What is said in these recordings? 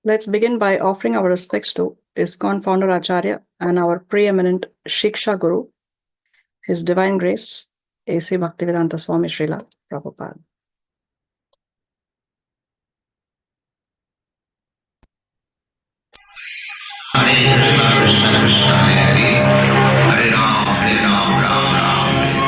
Let's begin by offering our respects to ISKCON founder Acharya and our preeminent Shiksha Guru, His Divine Grace, A.C. Bhaktivedanta Swami Srila Prabhupada. Hare Krishna, Krishna Hare Hare, Hare Ram, Ram Ram, Hare.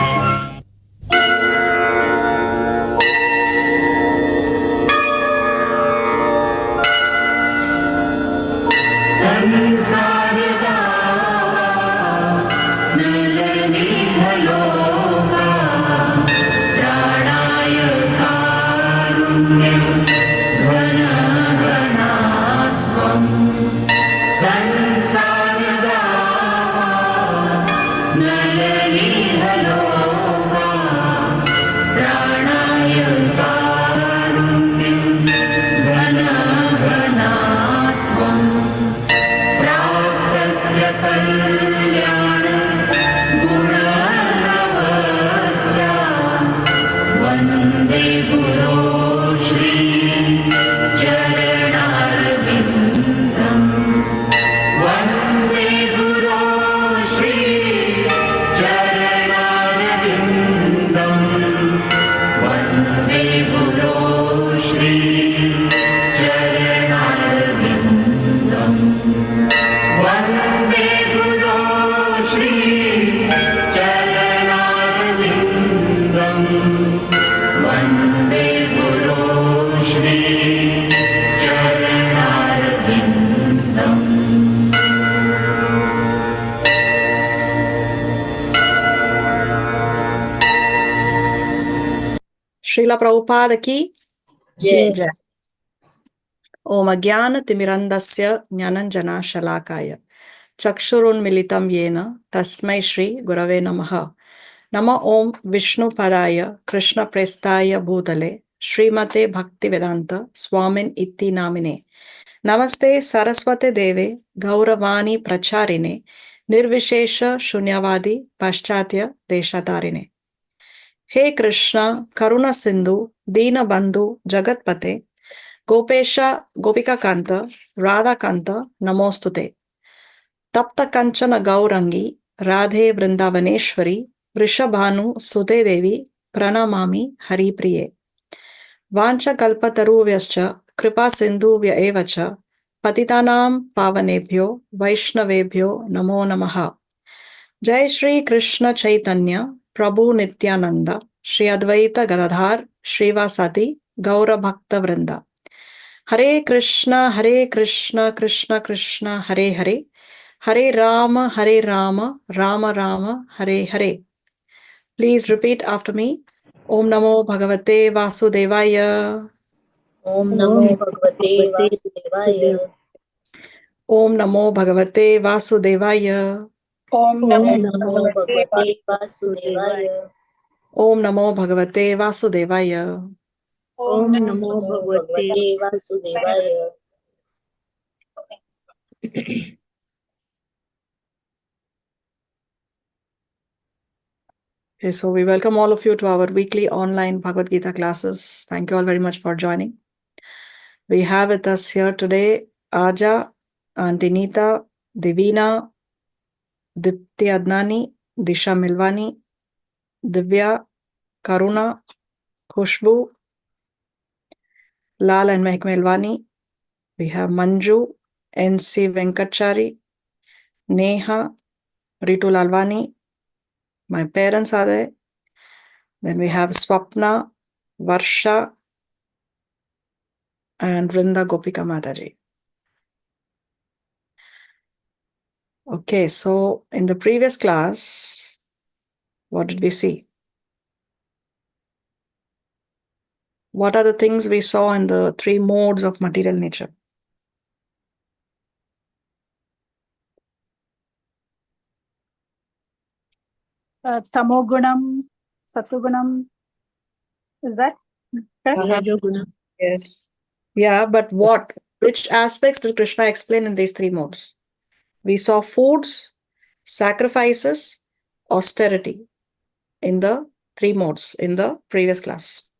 Srila Prabhupada ki Jai. Om Agyana Timirandasya Jnananjana Shalakaya Chakshurun Militam Yena Tasmai Shri Gurave Namaha. Nama Om Vishnu Padaya Krishna Prestaya Bhutale Srimate Bhaktivedanta Swamin Itti Namine. Namaste Saraswate Deve Gauravani Pracharine Nirvishesha Shunyavadi Paschatya Deshatarine. He Krishna Karuna Sindhu Dina Bandhu Jagatpate Gopesha Gopika Kanta Radha Kanta Namostute Tapta Kanchana Gaurangi Radhe Vrindavaneshwari Vrishabhanu Sute Devi Pranamami Hari Priye Vancha Kalpataruvyaschа Kripa Sindhuvya Evacha Patitanam Pavanebhyo Vaishnavebhyo Namo Namaha. Jai Shri Krishna Chaitanya Prabhu Nityananda Shri Advaita Gadadhar Shrivasati Gaura Bhakta Vrinda. Hare Krishna Krishna Krishna Hare Hare Hare Rama Rama Rama Hare Hare. Please repeat after me. Om Namo Bhagavate Vasudevaya. Om Namo Bhagavate Vasudevaya. Om Namo Bhagavate Vasudevaya. Om Namo Bhagavate Vasudevaya. Om Namo Bhagavate Vasudevaya. Om Namo Bhagavate Vasudevaya. Okay, so we welcome all of you to our weekly online Bhagavad Gita classes. Thank you all very much for joining. We have with us here today Aja, Aunty Nita, Divina, Dipti Adnani, Disha Milwani, Divya, Karuna, Khushbu, Lal and Mehak Milwani. We have Manju, NC Venkatchari, Neha, Ritu Lalwani. My parents are there. Then we have Swapna, Varsha, and Vrinda Gopika Mataji. Okay, so in the previous class, what did we see? What are the things we saw in the three modes of material nature? Tamogunam, Satugunam. Is that correct? Rajogunam. Yes. Yeah, but what? Which aspects did Krishna explain in these three modes? We saw foods, sacrifices, austerity in the three modes in the previous class.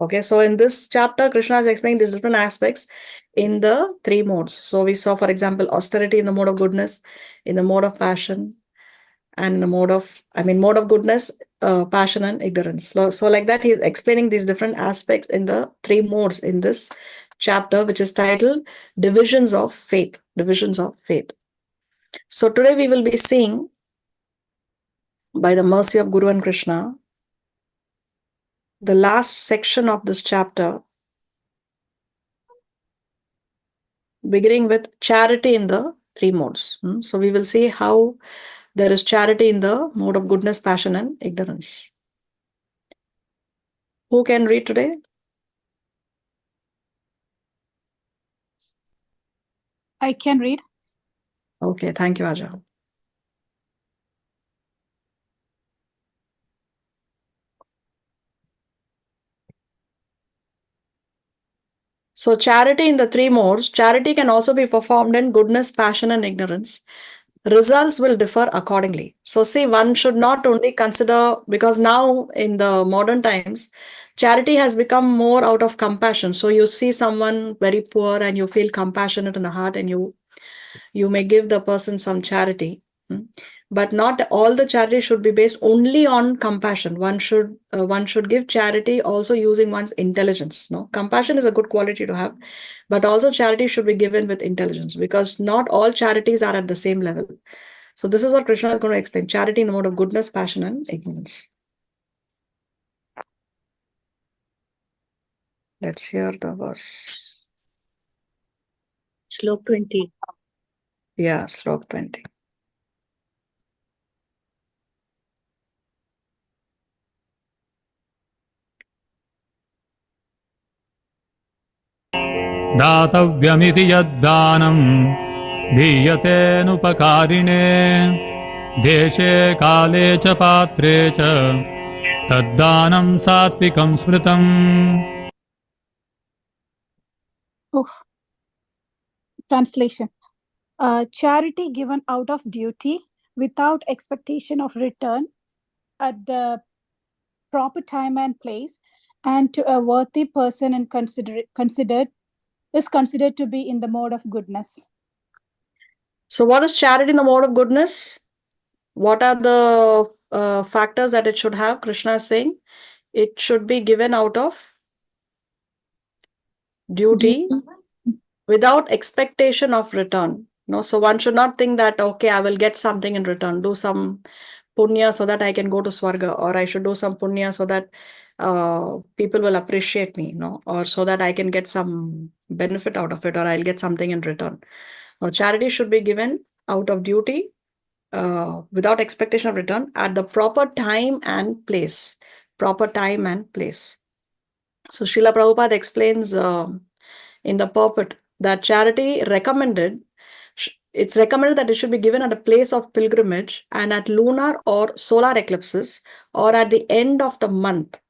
Okay, so in this chapter, Krishna is explaining these different aspects in the three modes. So we saw, for example, austerity in the mode of goodness, in the mode of passion, and in the mode of, mode of goodness, passion, and ignorance. So like that, he's explaining these different aspects in the three modes in this chapter, which is titled Divisions of Faith. Divisions of Faith. So today we will be seeing, by the mercy of Guru and Krishna, the last section of this chapter, beginning with charity in the three modes. So we will see how there is charity in the mode of goodness, passion, and ignorance. Who can read today? I can read. Okay, thank you, Aja. So charity in the three modes, charity can also be performed in goodness, passion, and ignorance. Results will differ accordingly. So see, one should not only consider, because now in the modern times, charity has become more out of compassion. So you see someone very poor and you feel compassionate in the heart, and you may give the person some charity. But not all the charity should be based only on compassion. One should give charity also using one's intelligence. No, compassion is a good quality to have, but also charity should be given with intelligence, because not all charities are at the same level. So this is what Krishna is going to explain: charity in the mode of goodness, passion, and ignorance. Let's hear the verse. Shlok 20. Yeah, Slok 20. दातव्यमिति यद्दानं दीयतेनुपकारिणे देशे काले च पात्रे च तद्दानं सात्विकं स्मृतम्. Translation. Charity given out of duty without expectation of return at the proper time and place, and to a worthy person and is considered to be in the mode of goodness. So what is charity in the mode of goodness? What are the factors that it should have? Krishna is saying it should be given out of duty without expectation of return. No, so one should not think that, okay, I will get something in return, do some punya so that I can go to Swarga, or I should do some punya so that people will appreciate me, no, or so that I can get some benefit out of it, or I'll get something in return. Now, charity should be given out of duty, without expectation of return, at the proper time and place. Proper time and place. So Srila Prabhupada explains in the purport that charity it's recommended that it should be given at a place of pilgrimage and at lunar or solar eclipses, or at the end of the month.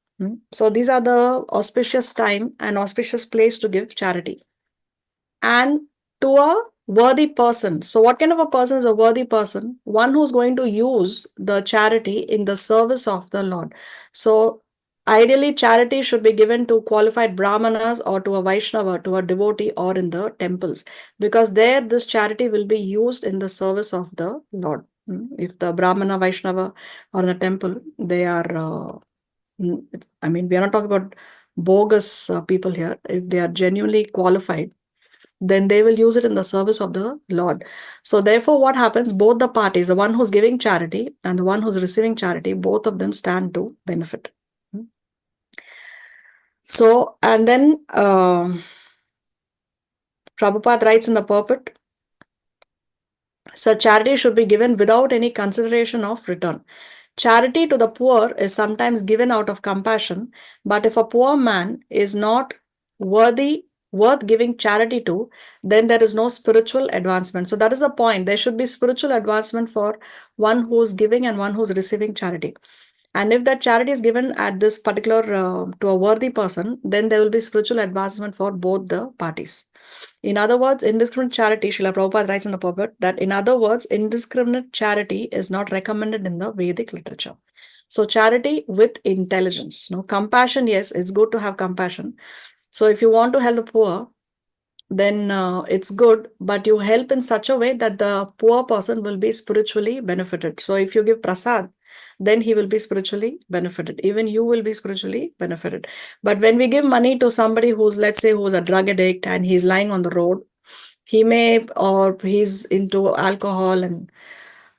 So these are the auspicious time and auspicious place to give charity. And to a worthy person. So what kind of a person is a worthy person? One who's going to use the charity in the service of the Lord. So ideally, charity should be given to qualified brahmanas or to a Vaishnava, to a devotee, or in the temples, because there this charity will be used in the service of the Lord. If the brahmana, Vaishnava, or the temple, they are, we are not talking about bogus people here. If they are genuinely qualified, then they will use it in the service of the Lord. So therefore, what happens? Both the parties, the one who's giving charity and the one who's receiving charity, both of them stand to benefit. So, and then Prabhupada writes in the purport, so charity should be given without any consideration of return. Charity to the poor is sometimes given out of compassion, but if a poor man is not worth giving charity to, then there is no spiritual advancement. So that is the point. There should be spiritual advancement for one who's giving and one who's receiving charity. And if that charity is given at this particular to a worthy person, then there will be spiritual advancement for both the parties. In other words, indiscriminate charity, Srila Prabhupada writes in the purport that, in other words, indiscriminate charity is not recommended in the Vedic literature. So charity with intelligence. Compassion, yes, it's good to have compassion. So if you want to help the poor, then it's good, but you help in such a way that the poor person will be spiritually benefited. So if you give prasad, then he will be spiritually benefited. Even you will be spiritually benefited. But when we give money to somebody who's, let's say, who's a drug addict and he's lying on the road, he may, or he's into alcohol and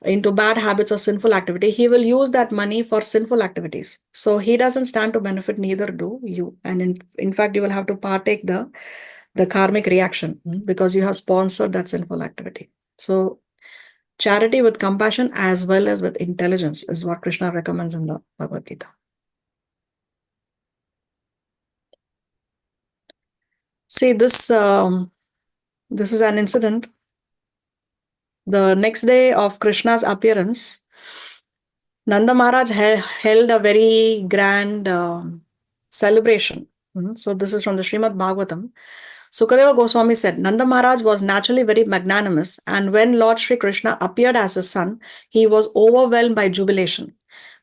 into bad habits or sinful activity, he will use that money for sinful activities. So he doesn't stand to benefit, neither do you. And in fact, you will have to partake the karmic reaction because you have sponsored that sinful activity. So charity with compassion as well as with intelligence is what Krishna recommends in the Bhagavad Gita. See, this is an incident. The next day of Krishna's appearance, Nanda Maharaj held a very grand celebration. So this is from the Srimad Bhagavatam. Sukadeva Goswami said, Nanda Maharaj was naturally very magnanimous, and when Lord Shri Krishna appeared as his son, he was overwhelmed by jubilation.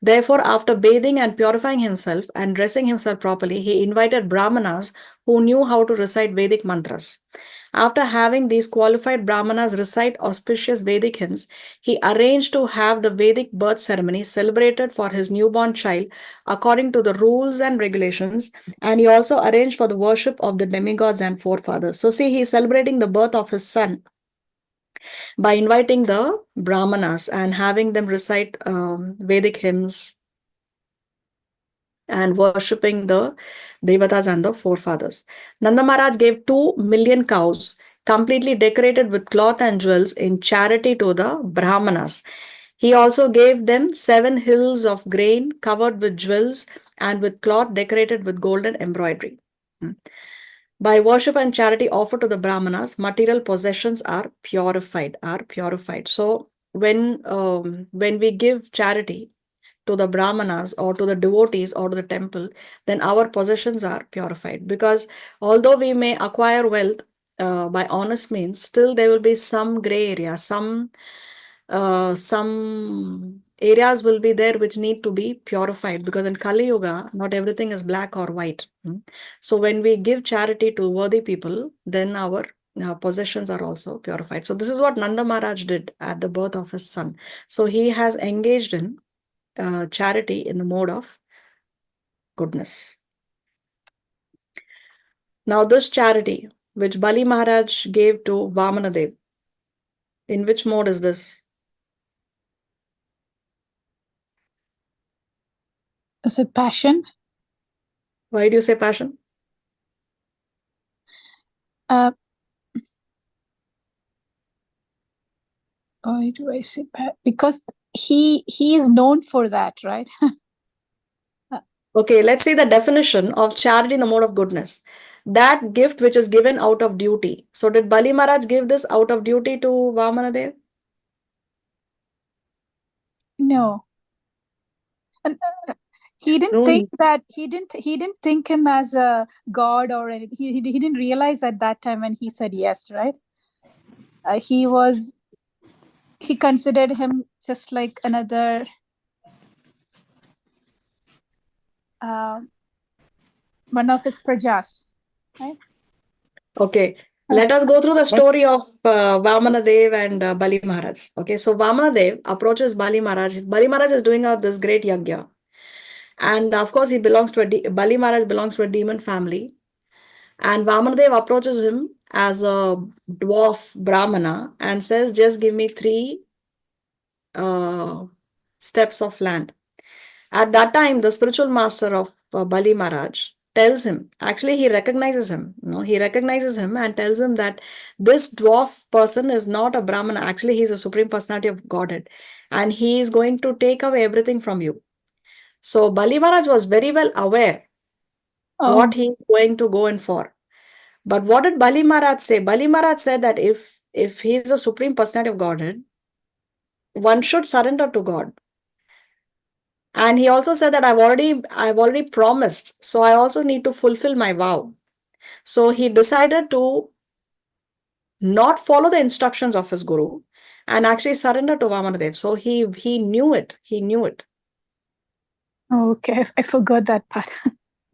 Therefore, after bathing and purifying himself and dressing himself properly, he invited Brahmanas who knew how to recite Vedic mantras. After having these qualified Brahmanas recite auspicious Vedic hymns, he arranged to have the Vedic birth ceremony celebrated for his newborn child according to the rules and regulations, and he also arranged for the worship of the demigods and forefathers. So see, he's celebrating the birth of his son by inviting the Brahmanas and having them recite Vedic hymns and worshipping the Devatas and the forefathers. Nanda Maharaj gave 2 million cows completely decorated with cloth and jewels in charity to the Brahmanas. He also gave them 7 hills of grain covered with jewels and with cloth decorated with golden embroidery. By worship and charity offered to the Brahmanas, material possessions are purified. So when we give charity to the Brahmanas or to the devotees or to the temple, then our possessions are purified. Because although we may acquire wealth by honest means, still there will be some gray area, some areas will be there which need to be purified, because in Kali Yuga, not everything is black or white. So when we give charity to worthy people, then our possessions are also purified. So this is what Nanda Maharaj did at the birth of his son. So he has engaged in charity in the mode of goodness. Now this charity which Bali Maharaj gave to Vamanadev, in which mode is this? Is it passion? Why do you say passion? Why do I say because he is known for that, right? Okay, let's see the definition of charity in the mode of goodness. That gift which is given out of duty. So did Bali Maharaj give this out of duty to Vamanadev? No. And, he didn't think that he didn't think him as a god or anything. He didn't realize at that time when he said yes, right? He considered him just like another one of his prajas, right? Okay, let us go through the story of Vamanadev and Bali Maharaj. Okay, so Vamanadev approaches Bali Maharaj. Bali Maharaj is doing this great yagya. And of course, Bali Maharaj belongs to a demon family. And Vamanadev approaches him as a dwarf Brahmana and says, just give me 3 steps of land. At that time, the spiritual master of Bali Maharaj tells him, actually he recognizes him, he recognizes him and tells him that this dwarf person is not a Brahmana, actually he is a supreme personality of Godhead and he is going to take away everything from you. So Bali Maharaj was very well aware what he is going to go in for. But what did Bali Maharaj say? Bali Maharaj said that if he is a supreme personality of Godhead, one should surrender to God. And he also said that I've already promised, so I also need to fulfill my vow. So he decided to not follow the instructions of his guru and actually surrender to Vamanadev. So he knew it. He knew it. Okay, I forgot that part.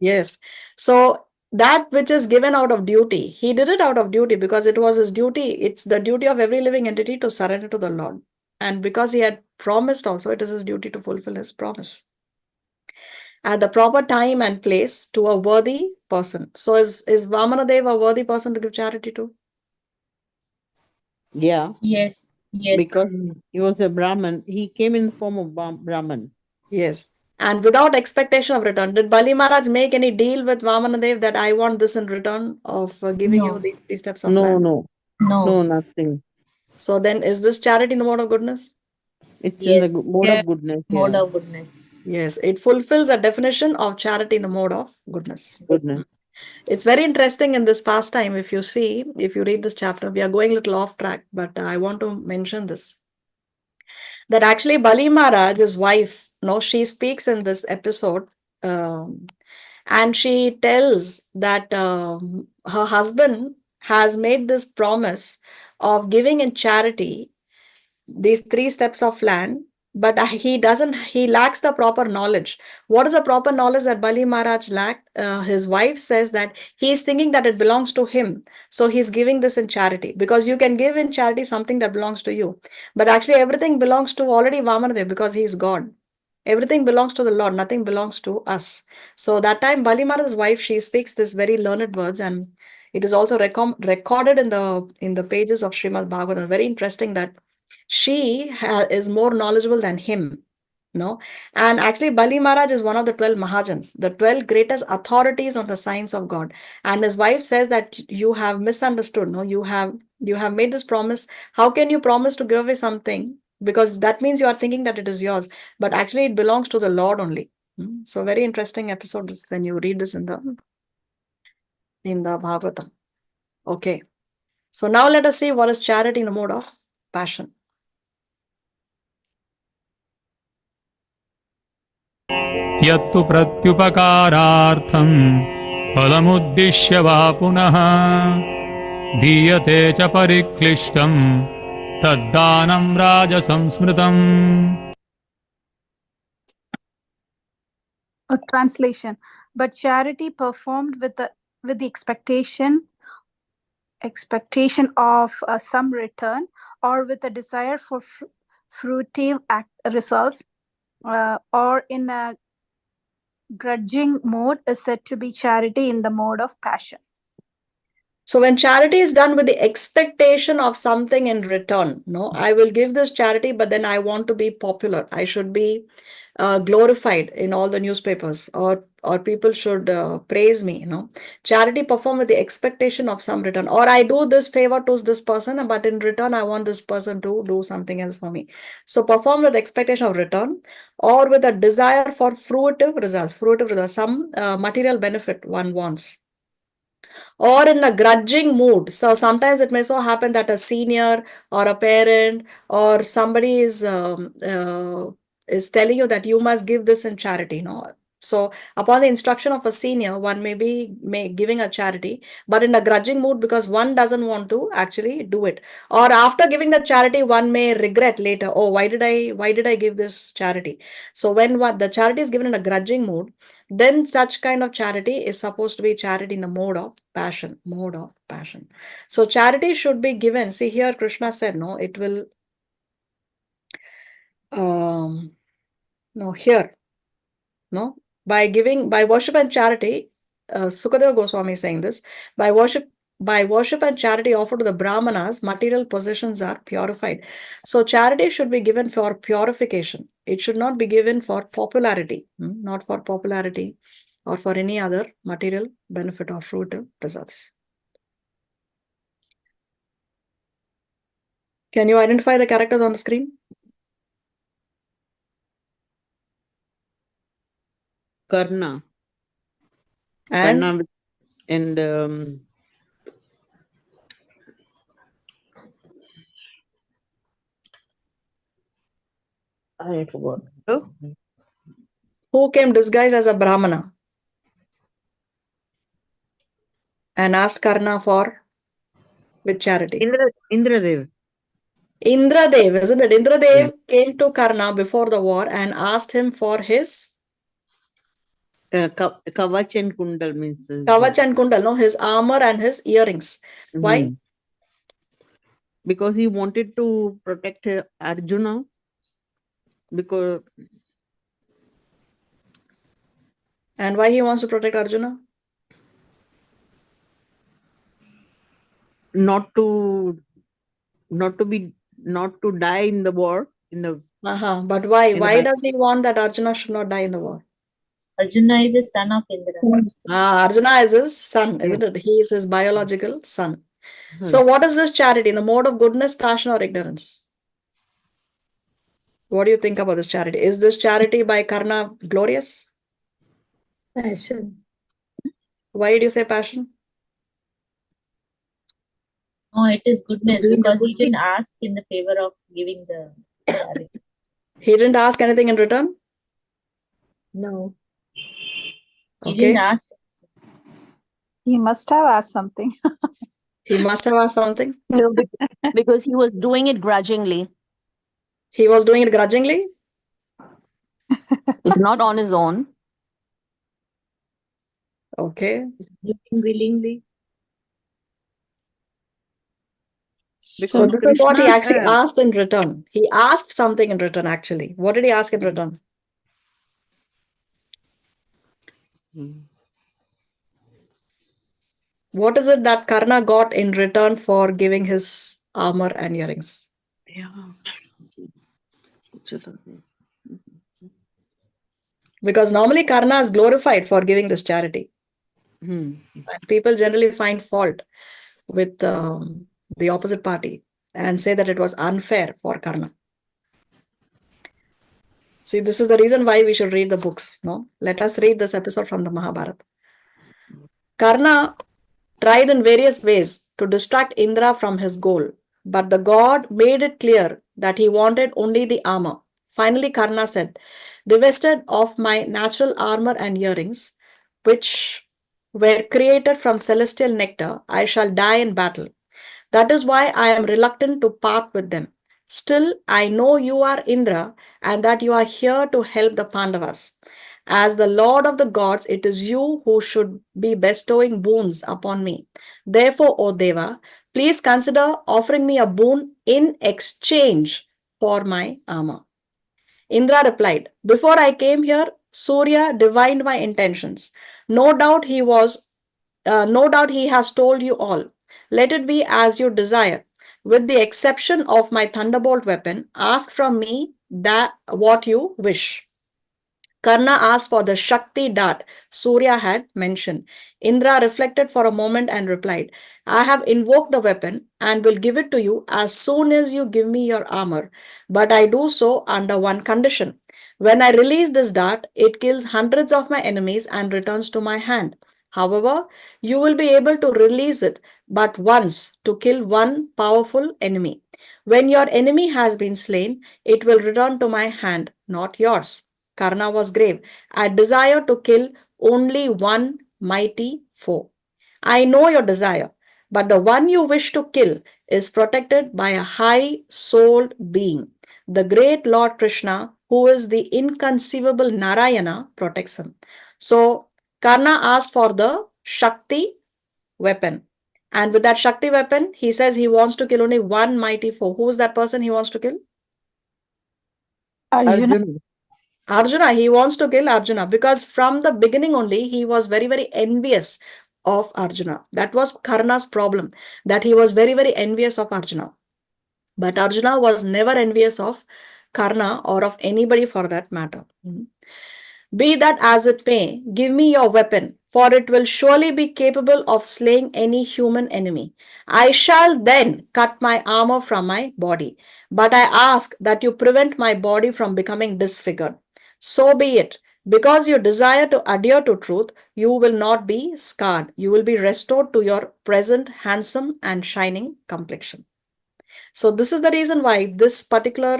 Yes. So that which is given out of duty, he did it out of duty because it was his duty. It's the duty of every living entity to surrender to the Lord. And because he had promised also, it is his duty to fulfill his promise at the proper time and place to a worthy person. So is Vamanadev a worthy person to give charity to? Yeah, Yes. Yes. because he was a Brahman. He came in the form of Brahman. Yes. And without expectation of return. Did Bali Maharaj make any deal with Vamanadev that I want this in return of giving you No. these 3 steps of No, land? no, No. no, nothing. So then is this charity in the mode of goodness? It's in the Yes. mode of goodness. Mode Yeah, of goodness. Yes, it fulfills a definition of charity in the mode of goodness. goodness. It's very interesting in this pastime. If you see, if you read this chapter, we are going a little off track, but I want to mention this. That actually Bali Maharaj, his wife, no, she speaks in this episode, and she tells that her husband has made this promise of giving in charity these 3 steps of land, but he lacks the proper knowledge. What is the proper knowledge that Bali Maharaj lacked? His wife says that he is thinking that it belongs to him, so he's giving this in charity, because you can give in charity something that belongs to you, but actually everything belongs to already Vamanadev, because he is God. Everything belongs to the Lord, nothing belongs to us. So that time Bali Maharaj's wife, she speaks this very learned words, and it is also recorded in the pages of Srimad Bhagawad. Very interesting that she is more knowledgeable than him. No, and actually Bali Maharaj is one of the 12 Mahajans, the 12 greatest authorities on the science of God. And his wife says that you have misunderstood. No, you have made this promise. How can you promise to give away something? Because that means you are thinking that it is yours, but actually it belongs to the Lord only. So very interesting episode is when you read this in the Bhagavatam. Okay. So now let us see what is charity in the mode of passion. यत्तु प्रत्युपकारार्थं फलमुद्दिश्य वा पुनः दीयते च परिक्लिष्टं तद्दानं राजसंस्मृतम्. A translation. But charity performed with the expectation of some return, or with a desire for fruitive results, or in a grudging mood, is said to be charity in the mode of passion. So when charity is done with the expectation of something in return, no, I will give this charity, but then I want to be popular. I should be glorified in all the newspapers, or people should praise me. Charity performed with the expectation of some return, or I do this favor to this person, but in return I want this person to do something else for me. So perform with the expectation of return, or with a desire for fruitive results, some material benefit one wants, or in a grudging mood. So sometimes it may so happen that a senior or a parent or somebody is telling you that you must give this in charity. So upon the instruction of a senior, one may be giving a charity, but in a grudging mood, because one doesn't want to actually do it. Or after giving the charity, one may regret later, oh, why did I give this charity? So when the charity is given in a grudging mood, then such kind of charity is supposed to be charity in the mode of passion. So charity should be given. See here, Krishna said, no, it will, no, here, no, by worship and charity, Sukadeva Goswami is saying this, by worship and charity offered to the Brahmanas, material possessions are purified. So charity should be given for purification. It should not be given for popularity, not for popularity or for any other material benefit or fruitive results. Can you identify the characters on the screen? Karna. And Karna and I forgot. who came disguised as a Brahmana and asked Karna for with charity? Indradev. Indradev, isn't it? Indradev came to Karna before the war and asked him for his Kavach and Kundal means. Kavach and Kundal, no, his armor and his earrings. Why? Mhm. Because he wanted to protect Arjuna. Because And why he wants to protect Arjuna? not to die in the war. But why? In the Why battle. does he want that Arjuna should not die in the war? Arjuna is a son of Indra. Arjuna is his son, isn't it? He is his biological son. So what is this charity? In the mode of goodness, passion, or ignorance? What do you think about this charity? Is this charity by Karna glorious? Passion. Why did you say passion? No, it is goodness Doing the because good he didn't ask in the favor of giving the charity. He didn't ask anything in return? No. He Okay. didn't ask. He must have asked something. He must have asked something. No, because he was doing it grudgingly. He was doing it grudgingly? It's not on his own. Okay. Giving willingly. So this is what he Krishna, actually asked in return. He asked something in return, actually. What did he ask in return? What is it that Karna got in return for giving his armor and earrings? Because normally Karna is glorified for giving this charity. And people generally find fault with the opposite party and say that it was unfair for Karna. See, this is the reason why we should read the books. No, let us read this episode from the Mahabharata. Karna tried in various ways to distract Indra from his goal, but the god made it clear that he wanted only the armor. Finally, Karna said, "Divested of my natural armor and earrings, which were created from celestial nectar, I shall die in battle. That is why I am reluctant to part with them. Still, I know you are Indra and that you are here to help the Pandavas. As the Lord of the gods, it is you who should be bestowing boons upon me. Therefore, O Deva, please consider offering me a boon in exchange for my armor." Indra replied, "Before I came here, Surya divined my intentions. No doubt he has told you all. Let it be as you desire. With the exception of my thunderbolt weapon, ask from me that what you wish." Karna asked for the Shakti dart Surya had mentioned. Indra reflected for a moment and replied, "I have invoked the weapon and will give it to you as soon as you give me your armor. But I do so under one condition. When I release this dart, it kills hundreds of my enemies and returns to my hand. However, you will be able to release it but once to kill one powerful enemy. When your enemy has been slain, it will return to my hand, not yours." Karna was grave. "I desire to kill only one mighty foe." "I know your desire, but the one you wish to kill is protected by a high-souled being. The great Lord Krishna, who is the inconceivable Narayana, protects him." So, Karna asked for the Shakti weapon. And with that Shakti weapon, he says he wants to kill only one mighty foe. Who is that person he wants to kill? Arjuna. Arjuna. He wants to kill Arjuna because from the beginning only, he was very, very envious of Arjuna. That was Karna's problem, that he was very, very envious of Arjuna. But Arjuna was never envious of Karna or of anybody for that matter. "Be that as it may, give me your weapon, for it will surely be capable of slaying any human enemy. I shall then cut my armor from my body, but I ask that you prevent my body from becoming disfigured." "So be it. Because you desire to adhere to truth, you will not be scarred. You will be restored to your present handsome and shining complexion." So this is the reason why this particular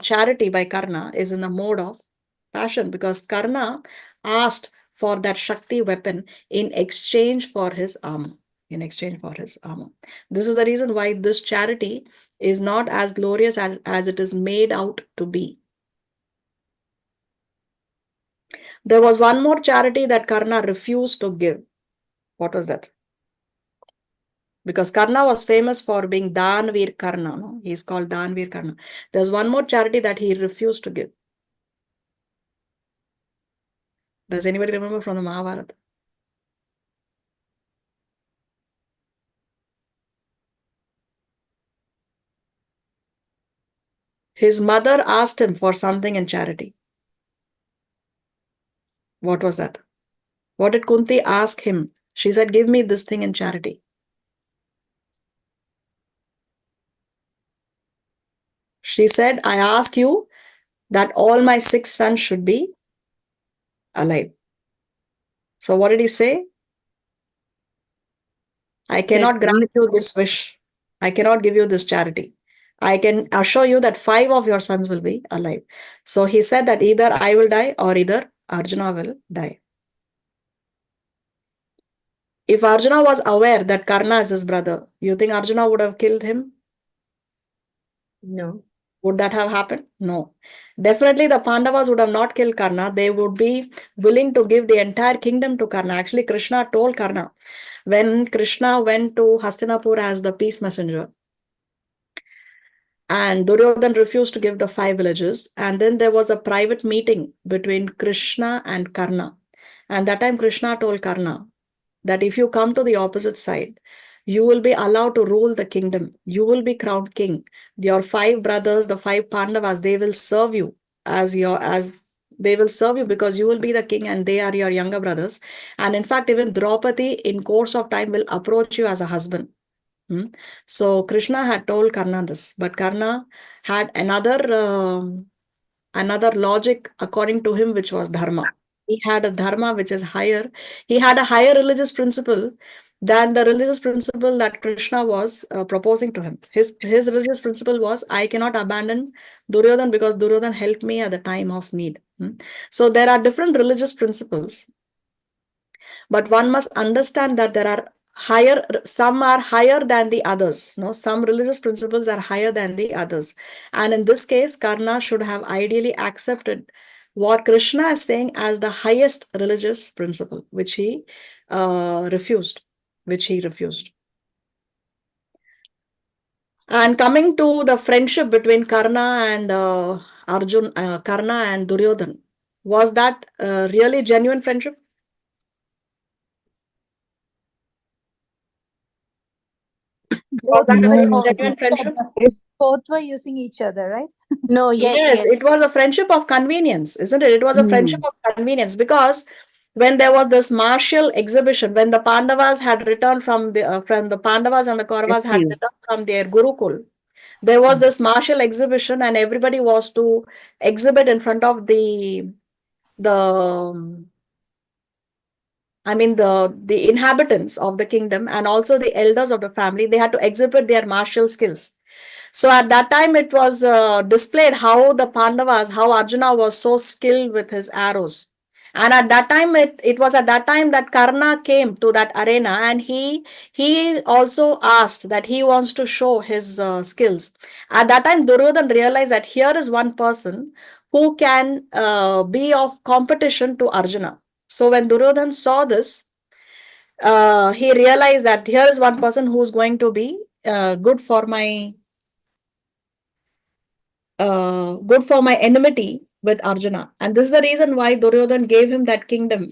charity by Karna is in the mode of passion, because Karna asked for that Shakti weapon in exchange for his armor. This is the reason why this charity is not as glorious as it is made out to be. There was one more charity that Karna refused to give. What was that? Because Karna was famous for being Danveer Karna. No? He's called Danveer Karna. There's one more charity that he refused to give. Does anybody remember from the Mahabharata? His mother asked him for something in charity. What was that? What did Kunti ask him? She said, give me this thing in charity. She said, I ask you that all my 6 sons should be alive. So what did he say? I cannot grant you this wish. I cannot give you this charity. I can assure you that 5 of your sons will be alive. So he said that either I will die or either Arjuna will die. If Arjuna was aware that Karna is his brother, you think Arjuna would have killed him? No. Would that have happened? No. Definitely the Pandavas would have not killed Karna. They would be willing to give the entire kingdom to Karna. Actually, Krishna told Karna, when Krishna went to Hastinapur as the peace messenger, and Duryodhan refused to give the 5 villages, and then there was a private meeting between Krishna and Karna. And that time Krishna told Karna that if you come to the opposite side, you will be allowed to rule the kingdom. You will be crowned king. Your 5 brothers, the 5 Pandavas, they will serve you they will serve you because you will be the king and they are your younger brothers. And in fact, even Draupadi in course of time will approach you as a husband. So Krishna had told Karna this, but Karna had another logic according to him, which was dharma. He had a dharma which is higher. He had a higher religious principle than the religious principle that Krishna was proposing to him. His religious principle was, I cannot abandon Duryodhan because Duryodhan helped me at the time of need. So there are different religious principles, but one must understand that there are some are higher than the others. No, some religious principles are higher than the others. And in this case, Karna should have ideally accepted what Krishna is saying as the highest religious principle, which he refused. And coming to the friendship between Karna and Karna and Duryodhan, was that really genuine friendship? Was that a very genuine friendship? Both were using each other, right? No, Yes, it was a friendship of convenience, isn't it? It was a friendship of convenience because when there was this martial exhibition, when the Pandavas had returned from the Pandavas and the Kauravas had returned from their Gurukul, there was this martial exhibition and everybody was to exhibit in front of the inhabitants of the kingdom and also the elders of the family. They had to exhibit their martial skills. So at that time, it was displayed how the Pandavas, how Arjuna was so skilled with his arrows. And at that time, it was at that time that Karna came to that arena and he also asked that he wants to show his skills. At that time, Duryodhan realized that here is one person who can be of competition to Arjuna. So when Duryodhan saw this, he realized that here is one person who is going to be good for my enmity with Arjuna. And this is the reason why Duryodhan gave him that kingdom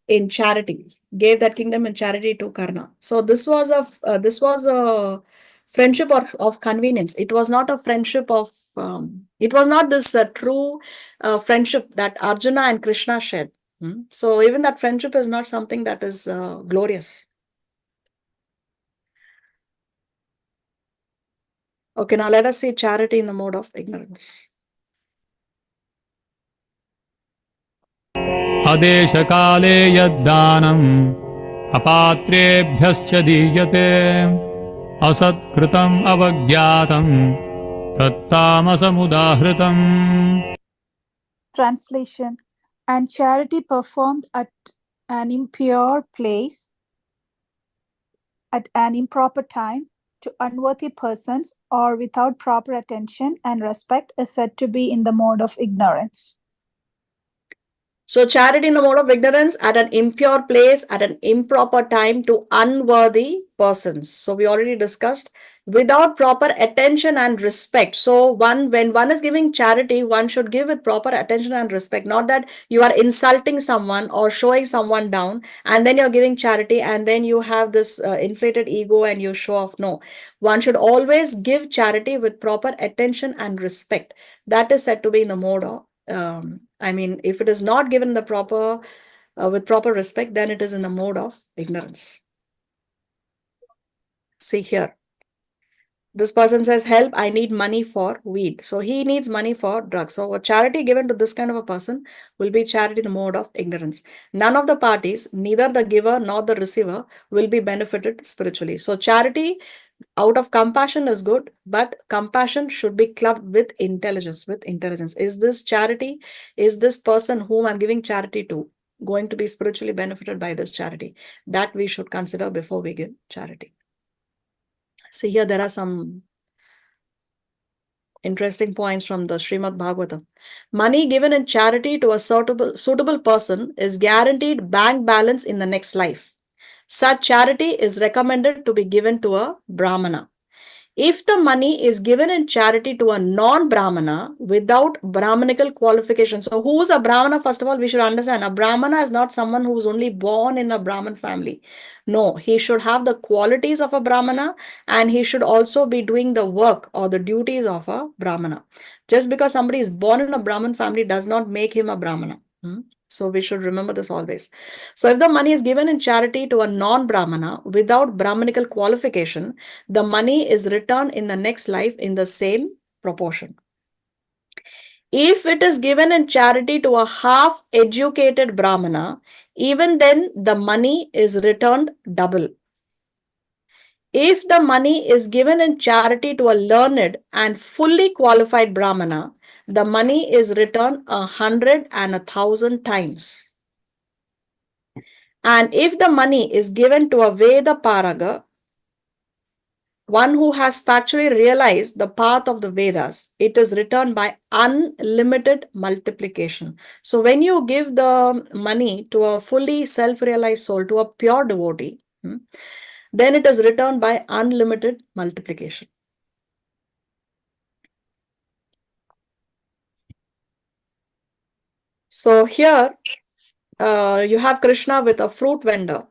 in charity, to Karna. So this was a friendship of convenience. It was not a friendship of, it was not this true friendship that Arjuna and Krishna shared. So even that friendship is not something that is glorious. Okay, now let us see charity in the mode of ignorance. अदेशकाले यद्दानम् अपात्रेभ्यश्च दीयते असत्कृतम् अवज्ञातम् तत्तामसमुदाहृतम्. Translation. And charity performed at an impure place, at an improper time, to unworthy persons, or without proper attention and respect, is said to be in the mode of ignorance. So charity in the mode of ignorance, at an impure place, at an improper time, to unworthy persons. So we already discussed, without proper attention and respect. So when one is giving charity, one should give with proper attention and respect. Not that you are insulting someone or showing someone down, and then you're giving charity, and then you have this inflated ego and you show off. No, one should always give charity with proper attention and respect. That is said to be in the mode of I mean, if it is not given the proper with proper respect, then it is in the mode of ignorance. See here, this person says, "Help! I need money for weed." So he needs money for drugs. So a charity given to this kind of a person will be charity in the mode of ignorance. None of the parties, neither the giver nor the receiver, will be benefited spiritually. So charity out of compassion is good, but compassion should be clubbed with intelligence. With intelligence, is this charity, is this person whom I'm giving charity to going to be spiritually benefited by this charity? That we should consider before we give charity. See here, there are some interesting points from the Srimad Bhagavatam. Money given in charity to a suitable person is guaranteed bank balance in the next life. Such charity is recommended to be given to a Brahmana. If the money is given in charity to a non-Brahmana without Brahmanical qualification, so who is a Brahmana? First of all, we should understand a Brahmana is not someone who is only born in a Brahman family. No, he should have the qualities of a Brahmana and he should also be doing the work or the duties of a Brahmana. Just because somebody is born in a Brahman family does not make him a Brahmana. So we should remember this always. So if the money is given in charity to a non-Brahmana without Brahmanical qualification, the money is returned in the next life in the same proportion. If it is given in charity to a half-educated Brahmana, even then the money is returned double. If the money is given in charity to a learned and fully qualified Brahmana, the money is returned 100 and 1,000 times. And if the money is given to a Veda Paraga, one who has factually realized the path of the Vedas, it is returned by unlimited multiplication. So when you give the money to a fully self-realized soul, to a pure devotee, then it is returned by unlimited multiplication. So here you have Krishna with a fruit vendor.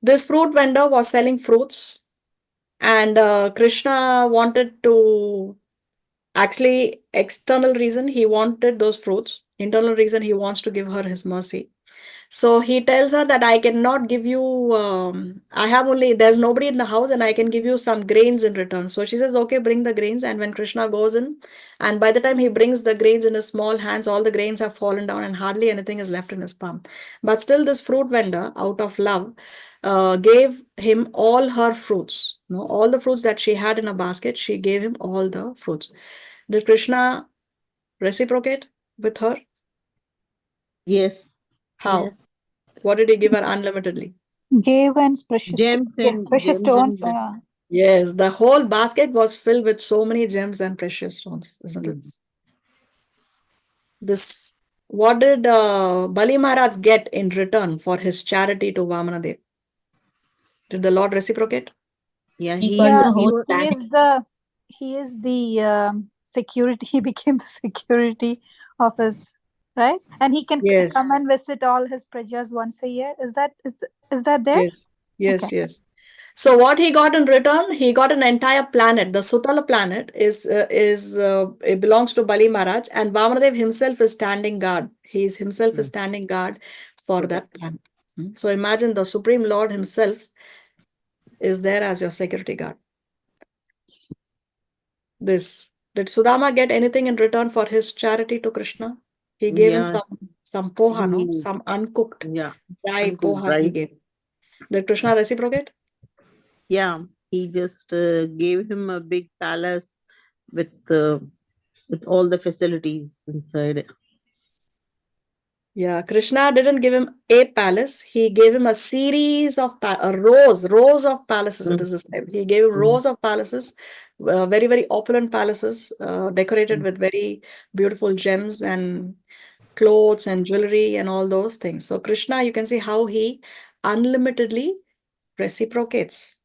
This fruit vendor was selling fruits, and Krishna wanted to, actually, external reason he wanted those fruits, internal reason he wants to give her his mercy. So he tells her that I cannot give you, there's nobody in the house and I can give you some grains in return. So she says, okay, bring the grains. And when Krishna goes in, and by the time he brings the grains in his small hands, all the grains have fallen down and hardly anything is left in his palm. But still this fruit vendor, out of love, gave him all her fruits. All the fruits that she had in a basket, she gave him all the fruits. Did Krishna reciprocate with her? Yes. How? Yes. What did he give her unlimitedly? Gave and precious Gems and precious gems stones. and Yes, the whole basket was filled with so many gems and precious stones, isn't it? This, what did Bali Maharaj get in return for his charity to Vamanadev? Did the Lord reciprocate? yeah, He he got Yeah, the whole was he is the security. He became the security of his, right? And he can Yes, come and visit all his prajas once a year. Is that there? yes, yes, Okay. yes. So what he got in return? He got an entire planet. The Sutala planet it belongs to Bali Maharaj, and Vamanadev himself is standing guard. He is himself is standing guard for that planet. So imagine the Supreme Lord himself is there as your security guard. This, did Sudama get anything in return for his charity to Krishna? He gave him some poha, no? Some uncooked dry uncooked poha he rice. gave. Did Krishna reciprocate? Yeah, he just gave him a big palace with all the facilities inside. Yeah, Krishna didn't give him a palace. He gave him a series of rows of palaces. It is described. He gave him rows of palaces, very, very opulent palaces, decorated with very beautiful gems and clothes and jewelry and all those things. So Krishna, you can see how he unlimitedly reciprocates.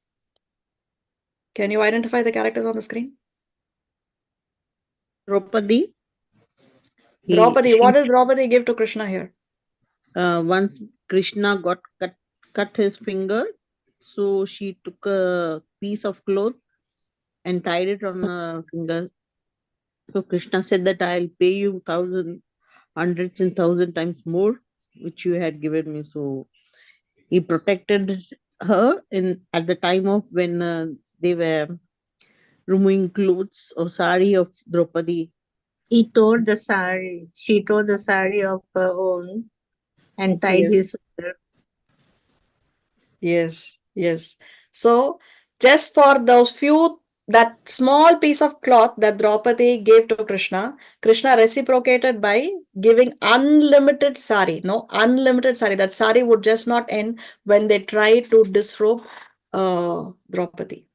Can you identify the characters on the screen? Draupadi. Draupadi, what did Draupadi give to Krishna here? Once Krishna got cut his finger, so she took a piece of cloth and tied it on the finger. So Krishna said that I'll pay you hundreds and thousand times more, which you had given me. So he protected her in at the time of when they were removing clothes or sari of Draupadi. He tore the sari. She tore the sari of her own and tied his finger. Yes, yes. So just for those few, that small piece of cloth that Draupadi gave to Krishna, Krishna reciprocated by giving unlimited sari. No, unlimited sari. That sari would just not end when they tried to disrobe Draupadi.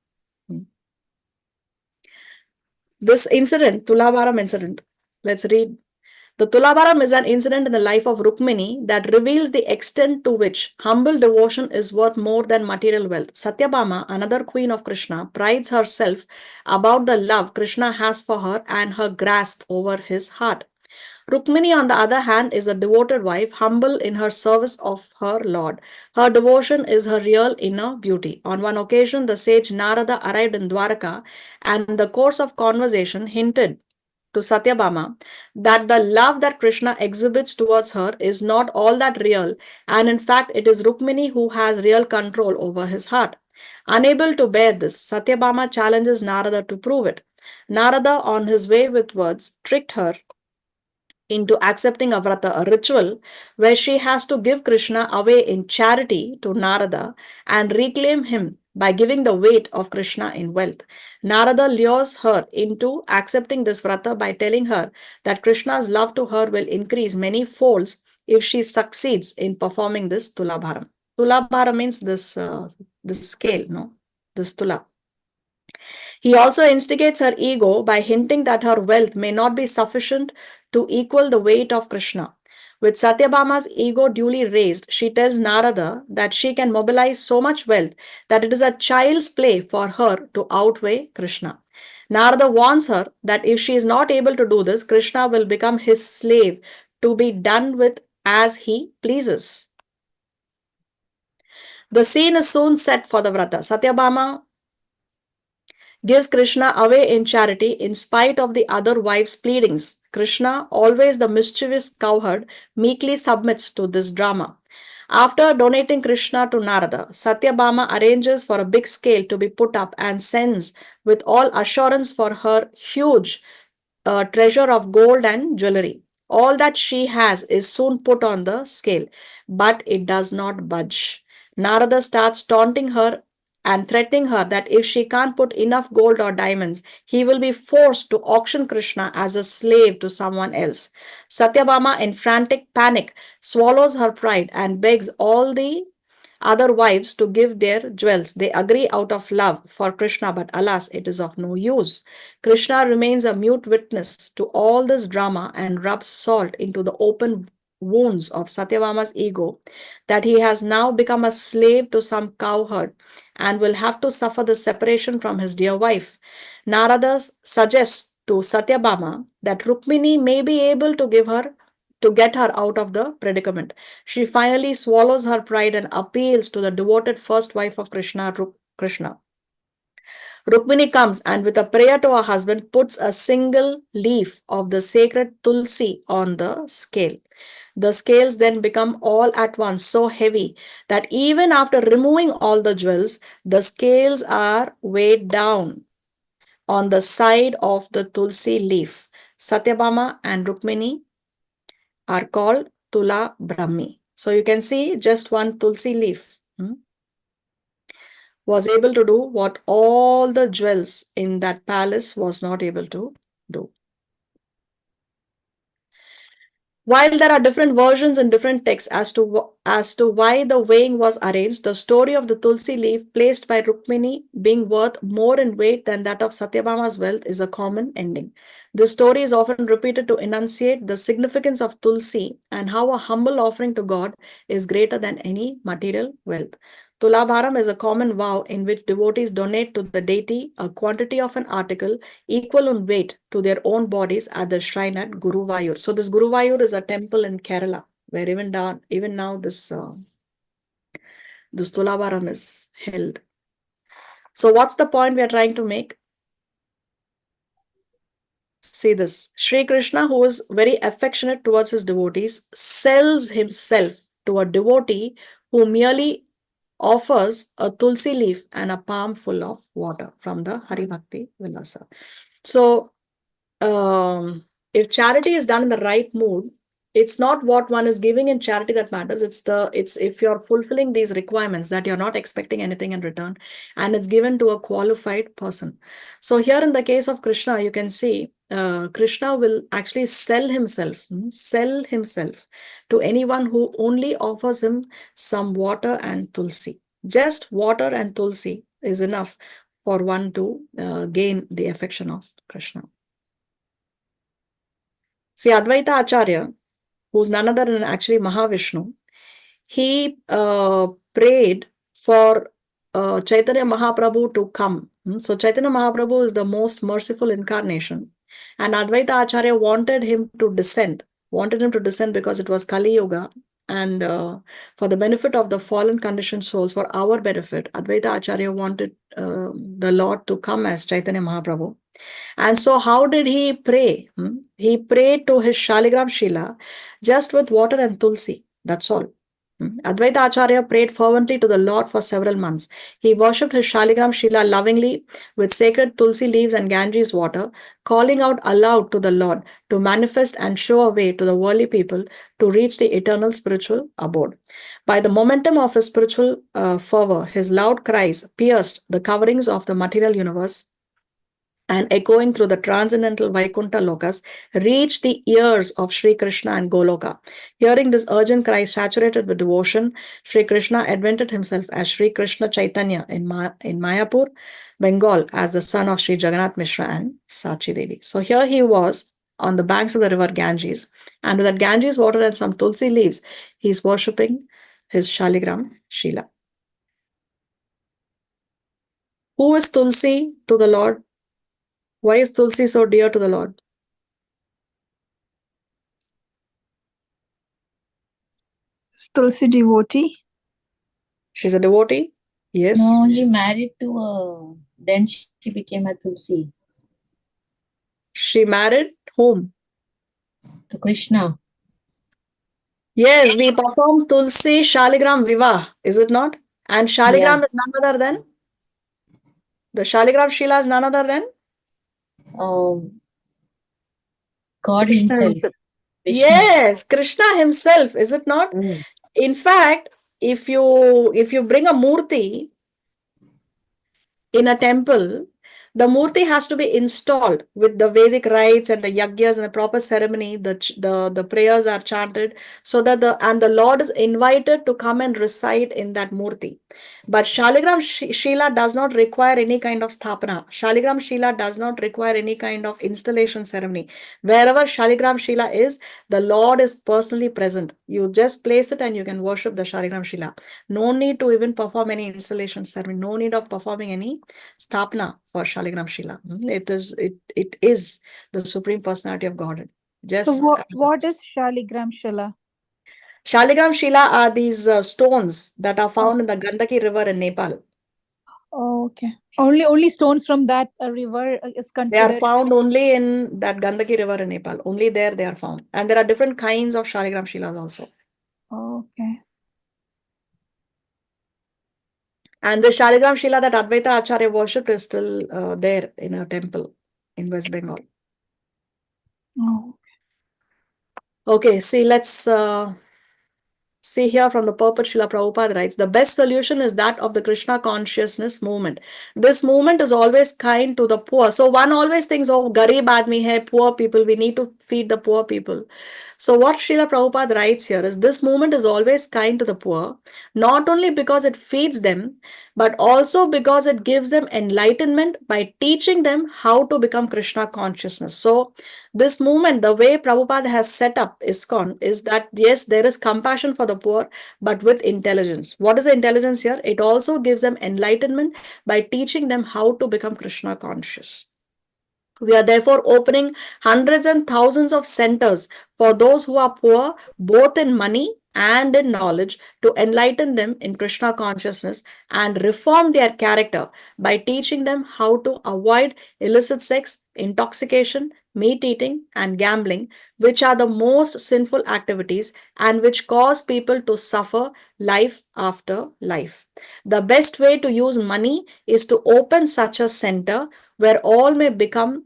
This incident, Tulabharam incident, let's read. The Tulabharam is an incident in the life of Rukmini that reveals the extent to which humble devotion is worth more than material wealth. Satyabhama, another queen of Krishna, prides herself about the love Krishna has for her and her grasp over his heart. Rukmini, on the other hand, is a devoted wife, humble in her service of her Lord. Her devotion is her real inner beauty. On one occasion, the sage Narada arrived in Dwaraka, and in the course of conversation hinted to Satyabhama that the love that Krishna exhibits towards her is not all that real, and in fact, it is Rukmini who has real control over his heart. Unable to bear this, Satyabhama challenges Narada to prove it. Narada, on his way with words, tricked her into accepting a vrata, a ritual where she has to give Krishna away in charity to Narada and reclaim him by giving the weight of Krishna in wealth. Narada lures her into accepting this vrata by telling her that Krishna's love to her will increase many folds if she succeeds in performing this tulabharam. Tulabharam means this scale, no? This tula. He also instigates her ego by hinting that her wealth may not be sufficient to equal the weight of Krishna. With Satyabhama's ego duly raised, she tells Narada that she can mobilize so much wealth that it is a child's play for her to outweigh Krishna. Narada warns her that if she is not able to do this, Krishna will become his slave to be done with as he pleases. The scene is soon set for the vrata. Satyabhama gives Krishna away in charity in spite of the other wives' pleadings. Krishna, always the mischievous cowherd, meekly submits to this drama. After donating Krishna to Narada, Satyabhama arranges for a big scale to be put up and sends with all assurance for her huge treasure of gold and jewelry. All that she has is soon put on the scale, but it does not budge. Narada starts taunting her and threatening her that if she can't put enough gold or diamonds, he will be forced to auction Krishna as a slave to someone else. Satyabhama, in frantic panic, swallows her pride and begs all the other wives to give their jewels. They agree out of love for Krishna, but alas, it is of no use. Krishna remains a mute witness to all this drama and rubs salt into the open wounds of Satyabhama's ego that he has now become a slave to some cowherd and will have to suffer the separation from his dear wife. Narada suggests to Satyabhama that Rukmini may be able to get her out of the predicament. She finally swallows her pride and appeals to the devoted first wife of Krishna, Krishna. Rukmini comes and with a prayer to her husband puts a single leaf of the sacred tulsi on the scale. The scales then become all at once so heavy that even after removing all the jewels, the scales are weighed down on the side of the tulsi leaf. Satyabhama and Rukmini are called Tula Brahmi. So you can see just one tulsi leaf was able to do what all the jewels in that palace was not able to do. While there are different versions in different texts as to why the weighing was arranged, the story of the tulsi leaf placed by Rukmini being worth more in weight than that of Satyabhama's wealth is a common ending. This story is often repeated to enunciate the significance of tulsi and how a humble offering to God is greater than any material wealth. Tulabharam is a common vow in which devotees donate to the deity a quantity of an article equal in weight to their own bodies at the shrine at Guruvayur. So this Guruvayur is a temple in Kerala where even now this Tulavaram is held. So what's the point we are trying to make? See this. Sri Krishna, who is very affectionate towards his devotees, sells himself to a devotee who merely offers a tulsi leaf and a palm full of water from the Hari Bhakti Vilasa. So if charity is done in the right mood, it's not what one is giving in charity that matters. It's if you're fulfilling these requirements that you're not expecting anything in return, and it's given to a qualified person. So here in the case of Krishna, you can see Krishna will actually sell himself to anyone who only offers him some water and tulsi. Just water and tulsi is enough for one to gain the affection of Krishna. See, Advaita Acharya, who's none other than actually Mahavishnu, he prayed for Chaitanya Mahaprabhu to come. So Chaitanya Mahaprabhu is the most merciful incarnation. And Advaita Acharya wanted him to descend because it was Kali Yuga. And for the benefit of the fallen conditioned souls, for our benefit, Advaita Acharya wanted the Lord to come as Chaitanya Mahaprabhu. And so how did he pray? He prayed to his Shaligram Shila just with water and tulsi. That's all. Advaita Acharya prayed fervently to the Lord for several months. He worshipped his Shaligram Shila lovingly with sacred tulsi leaves and Ganges water, calling out aloud to the Lord to manifest and show a way to the worldly people to reach the eternal spiritual abode. By the momentum of his spiritual fervor, his loud cries pierced the coverings of the material universe and echoing through the transcendental Vaikuntha Lokas, reached the ears of Sri Krishna and Goloka. Hearing this urgent cry saturated with devotion, Sri Krishna advented himself as Sri Krishna Chaitanya in Mayapur, Bengal, as the son of Sri Jagannath Mishra and Sachi Devi. So here he was on the banks of the river Ganges, and with that Ganges water and some tulsi leaves, he's worshipping his Shaligram Shila. Who is Tulsi to the Lord? Why is Tulsi so dear to the Lord? Is Tulsi devotee? She's a devotee? Yes. No, he married to then she became a Tulsi. She married whom? To Krishna. Yes, we perform Tulsi Shaligram Vivah, is it not? And Shaligram is none other than? The Shaligram Shila is none other than? God Krishna himself. Vishnu. Yes, Krishna himself, is it not? In fact, if you bring a murti in a temple, the murti has to be installed with the Vedic rites and the yagyas and the proper ceremony. The prayers are chanted so that the Lord is invited to come and reside in that murti. But Shaligram Shila does not require any kind of sthapana. Shaligram Shila does not require any kind of installation ceremony. Wherever Shaligram Shila is, the Lord is personally present. You just place it and you can worship the Shaligram Shila. No need to even perform any installation ceremony. No need of performing any sthapana for Shaligram Shila. It is the Supreme Personality of Godhead. Just So what is Shaligram Shila? Shaligram Shila are these stones that are found in the Gandaki River in Nepal. Oh, okay. Only stones from that river is They are considered. found only in that Gandaki River in Nepal. Only there they are found. And there are different kinds of Shaligram Shilas also. Okay. And the Shaligram Shila that Advaita Acharya worshipped is still there in a temple in West Bengal. Oh. Okay, see, let's see here from the purport. Srila Prabhupada writes, the best solution is that of the Krishna consciousness movement. This movement is always kind to the poor. So one always thinks, oh, garib aadmi hai, poor people, we need to feed the poor people. So what Srila Prabhupada writes here is this movement is always kind to the poor, not only because it feeds them, but also because it gives them enlightenment by teaching them how to become Krishna consciousness. So this movement, the way Prabhupada has set up ISKCON is that yes, there is compassion for the poor, but with intelligence. What is the intelligence here? It also gives them enlightenment by teaching them how to become Krishna conscious. We are therefore opening hundreds and thousands of centers for those who are poor, both in money and in knowledge, to enlighten them in Krishna consciousness and reform their character by teaching them how to avoid illicit sex, intoxication, meat eating, and gambling, which are the most sinful activities and which cause people to suffer life after life. The best way to use money is to open such a center where all may come,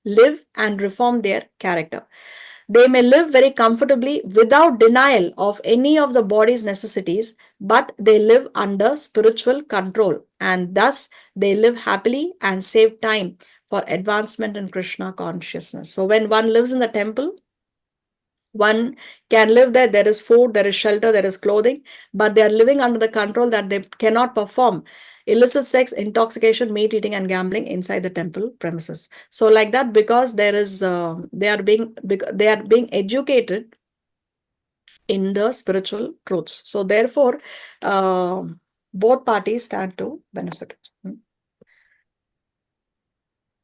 live, and reform their character. They may live very comfortably without denial of any of the body's necessities, but they live under spiritual control, and thus they live happily and save time for advancement in Krishna consciousness. So when one lives in the temple, one can live there. There is food, there is shelter, there is clothing, but they are living under the control that they cannot perform illicit sex, intoxication, meat eating, and gambling inside the temple premises. So, like that, because there is, they are being educated in the spiritual truths. So, therefore, both parties stand to benefit.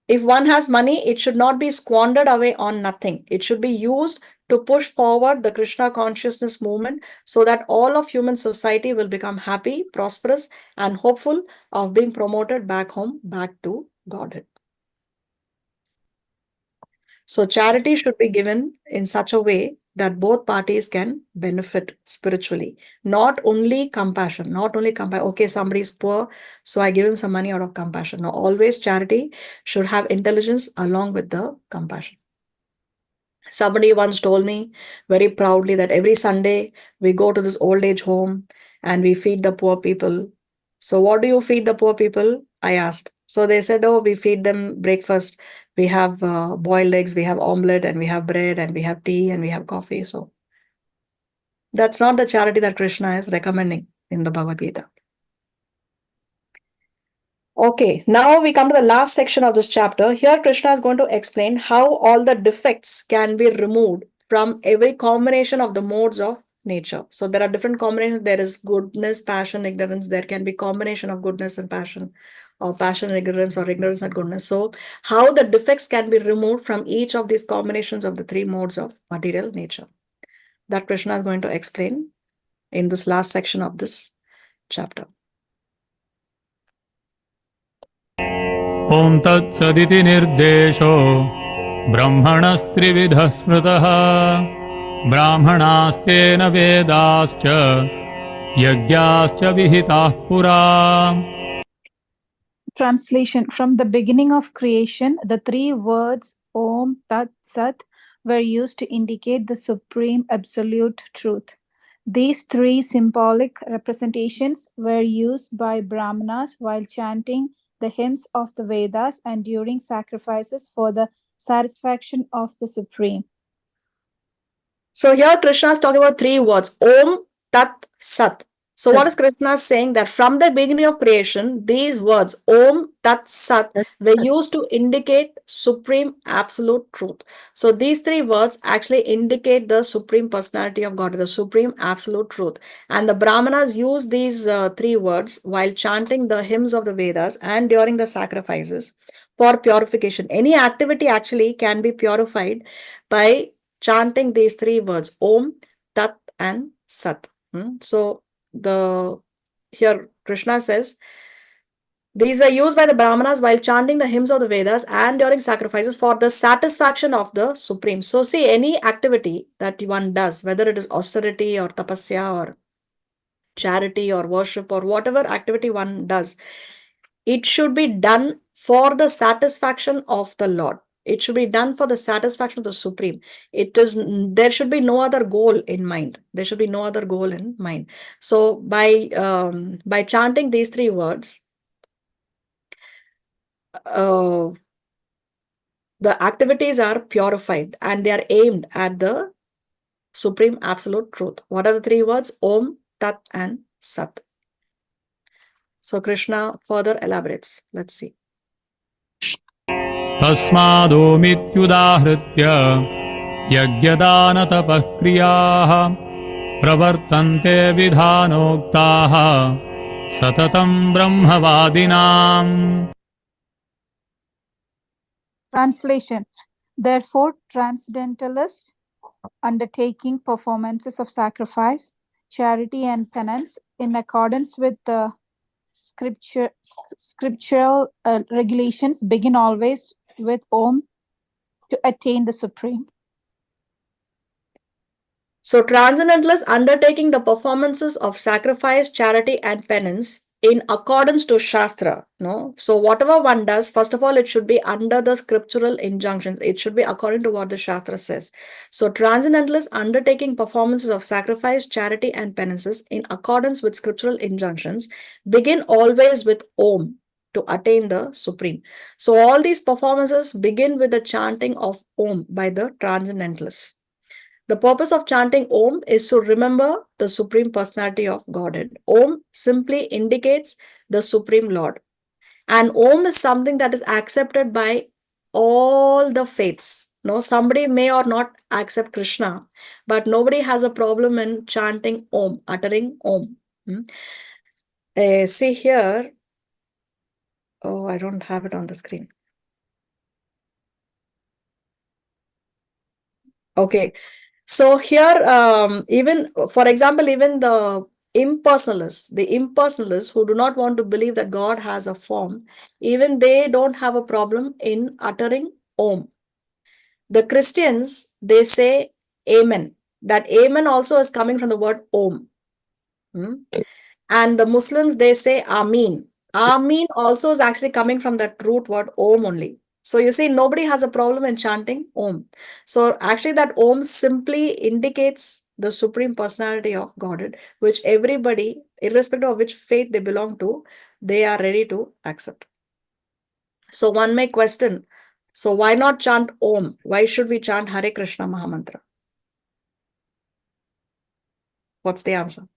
If one has money, it should not be squandered away on nothing. It should be used to push forward the Krishna consciousness movement so that all of human society will become happy, prosperous, and hopeful of being promoted back home, back to Godhead. So charity should be given in such a way that both parties can benefit spiritually. Not only compassion, okay, somebody is poor, so I give him some money out of compassion. No, always charity should have intelligence along with the compassion. Somebody once told me very proudly that every Sunday we go to this old age home and we feed the poor people. So, what do you feed the poor people? I asked. So, they said, oh, we feed them breakfast. We have boiled eggs, we have omelette, and we have bread, and we have tea, and we have coffee. So, that's not the charity that Krishna is recommending in the Bhagavad Gita. Okay, now we come to the last section of this chapter. Here, Krishna is going to explain how all the defects can be removed from every combination of the modes of nature. So there are different combinations. There is goodness, passion, ignorance. There can be combination of goodness and passion, or passion and ignorance, or ignorance and goodness. So how the defects can be removed from each of these combinations of the three modes of material nature. That Krishna is going to explain in this last section of this chapter. ॐ तत्सदिति निर्देशो ब्रह्मणस्त्रिविधः स्मृतः ब्राह्मणास्तेन वेदाश्च यज्ञाश्च विहिताः पुरा. Translation: From the beginning of creation, the three words Om Tat Sat were used to indicate the supreme absolute truth. These three symbolic representations were used by Brahmanas while chanting the hymns of the Vedas and during sacrifices for the satisfaction of the Supreme. So here Krishna is talking about three words, Om, Tat, Sat. So what is Krishna saying? That from the beginning of creation, these words, Om, Tat, Sat, were used to indicate supreme absolute truth. So these three words actually indicate the supreme personality of God, the supreme absolute truth. And the Brahmanas use these three words while chanting the hymns of the Vedas and during the sacrifices for purification. Any activity actually can be purified by chanting these three words, Om, Tat, and Sat. So here Krishna says, these were used by the Brahmanas while chanting the hymns of the Vedas and during sacrifices for the satisfaction of the Supreme. So see, any activity that one does, whether it is austerity or tapasya or charity or worship or whatever activity one does, it should be done for the satisfaction of the Lord. It should be done for the satisfaction of the Supreme. There should be no other goal in mind. There should be no other goal in mind. So by chanting these three words, The activities are purified and they are aimed at the Supreme Absolute Truth. What are the three words? Om, Tat, and Sat. So Krishna further elaborates. Let's see. तस्मादोमित्युदाहृत्य यज्ञदानतपः क्रियाः प्रवर्तन्ते विधानोक्ताः सततं ब्रह्मवादिनाम्. Translation. Therefore, transcendentalists undertaking performances of sacrifice, charity, and penance in accordance with the scriptural regulations begin always with Om to attain the Supreme. So transcendentalists undertaking the performances of sacrifice, charity, and penance in accordance to Shastra. No? So whatever one does, first of all, it should be under the scriptural injunctions. It should be according to what the Shastra says. So transcendentalists undertaking performances of sacrifice, charity, and penances in accordance with scriptural injunctions begin always with Om to attain the Supreme. So all these performances begin with the chanting of Om by the transcendentalists. The purpose of chanting Om is to remember the Supreme Personality of Godhead. Om simply indicates the Supreme Lord. And Om is something that is accepted by all the faiths. No, somebody may or not accept Krishna, but nobody has a problem in chanting Om, uttering Om. See here. Oh, I don't have it on the screen. Okay. So here, even, for example, even the impersonalists who do not want to believe that God has a form, even they don't have a problem in uttering Om. The Christians, they say Amen. That Amen also is coming from the word Om. And the Muslims, they say Ameen. Ameen also is actually coming from that root word Om only. So you see, nobody has a problem in chanting Om. So actually that Om simply indicates the Supreme Personality of Godhead, which everybody, irrespective of which faith they belong to, they are ready to accept. So one may question, so why not chant Om? Why should we chant Hare Krishna Mahamantra? What's the answer?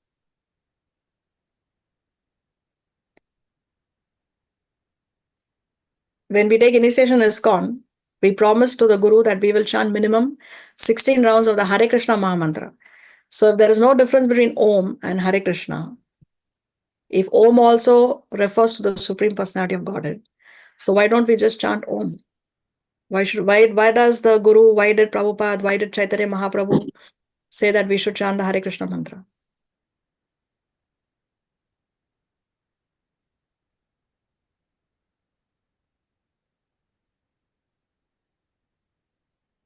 When we take initiation in ISKCON, we promise to the Guru that we will chant minimum 16 rounds of the Hare Krishna Mahamantra. So if there is no difference between Om and Hare Krishna, if Om also refers to the Supreme Personality of Godhead, so why don't we just chant Om? Why does the Guru, why did Prabhupada, why did Chaitanya Mahaprabhu say that we should chant the Hare Krishna mantra?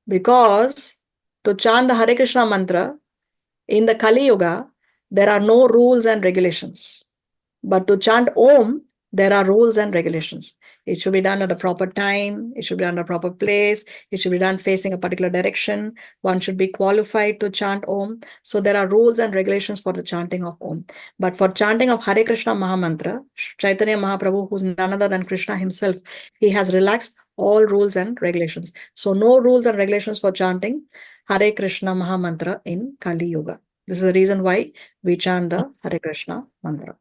Because to chant the Hare Krishna mantra in the Kali Yuga, there are no rules and regulations. But to chant Om, there are rules and regulations. It should be done at a proper time. It should be done at a proper place. It should be done facing a particular direction. One should be qualified to chant Om. So there are rules and regulations for the chanting of Om. But for chanting of Hare Krishna Mahamantra, Chaitanya Mahaprabhu, who's none other than Krishna himself, he has relaxed all rules and regulations. So no rules and regulations for chanting Hare Krishna Mahamantra in Kali Yuga. This is the reason why we chant the Hare Krishna mantra.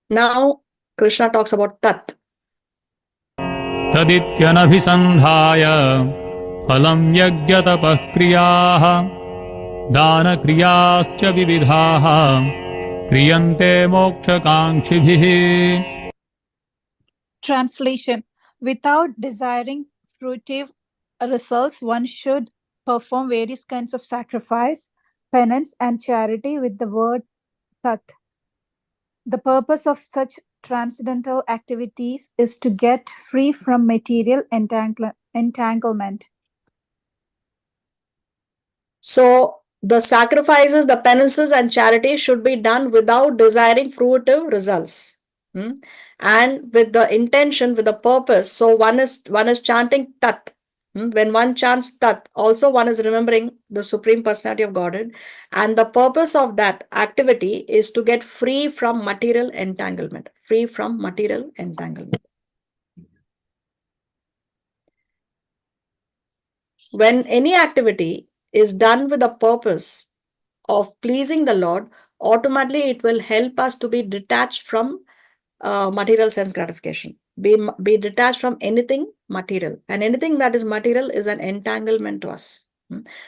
Now, Krishna talks about Tat. तदित्यनभिसन्धाय फलं यज्ञतपः क्रियाः दानक्रियाश्च विविधाः क्रियन्ते मोक्षकाङ्क्षिभिः. Translation. Without desiring fruitive results, one should perform various kinds of sacrifice, penance, and charity with the word Tat. The purpose of such transcendental activities is to get free from material entanglement. So, the sacrifices, the penances, and charity should be done without desiring fruitive results. And with the intention, with the purpose. So, one is chanting Tat. When one chants Tat, also one is remembering the Supreme Personality of Godhead. And the purpose of that activity is to get free from material entanglement. Free from material entanglement. When any activity is done with the purpose of pleasing the Lord, automatically it will help us to be detached from material sense gratification. Be detached from anything material, and anything that is material is an entanglement to us.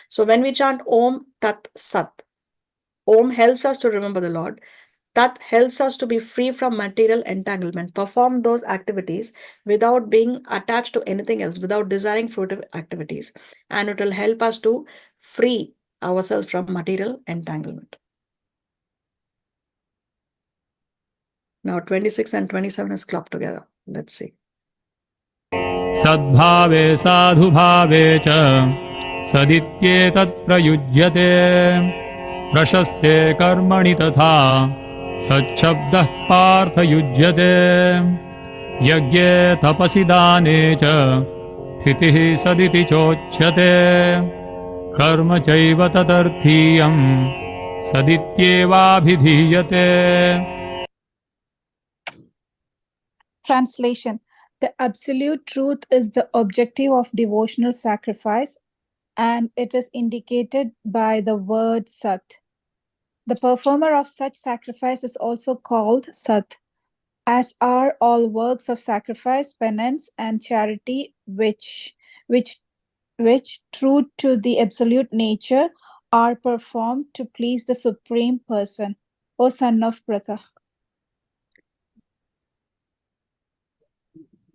So when we chant Om Tat Sat, Om helps us to remember the Lord. Tat helps us to be free from material entanglement, perform those activities without being attached to anything else, without desiring fruitive activities. And it will help us to free ourselves from material entanglement. Now 26 and 27 is clubbed together. Let's see. सद्भावे साधुभावे च सदित्येतत् प्रयुज्यते प्रशस्ते कर्मणि तथा सच्छब्दः पार्थयुज्यते यज्ञे तपसि दाने च स्थितिः सदिति चोच्यते कर्म चैव तदर्थीयं सदित्येवाभिधीयते. Translation. The absolute truth is the objective of devotional sacrifice, and it is indicated by the word Sat. The performer of such sacrifice is also called Sat, as are all works of sacrifice, penance, and charity, which true to the absolute nature, are performed to please the Supreme Person, O son of Pratha.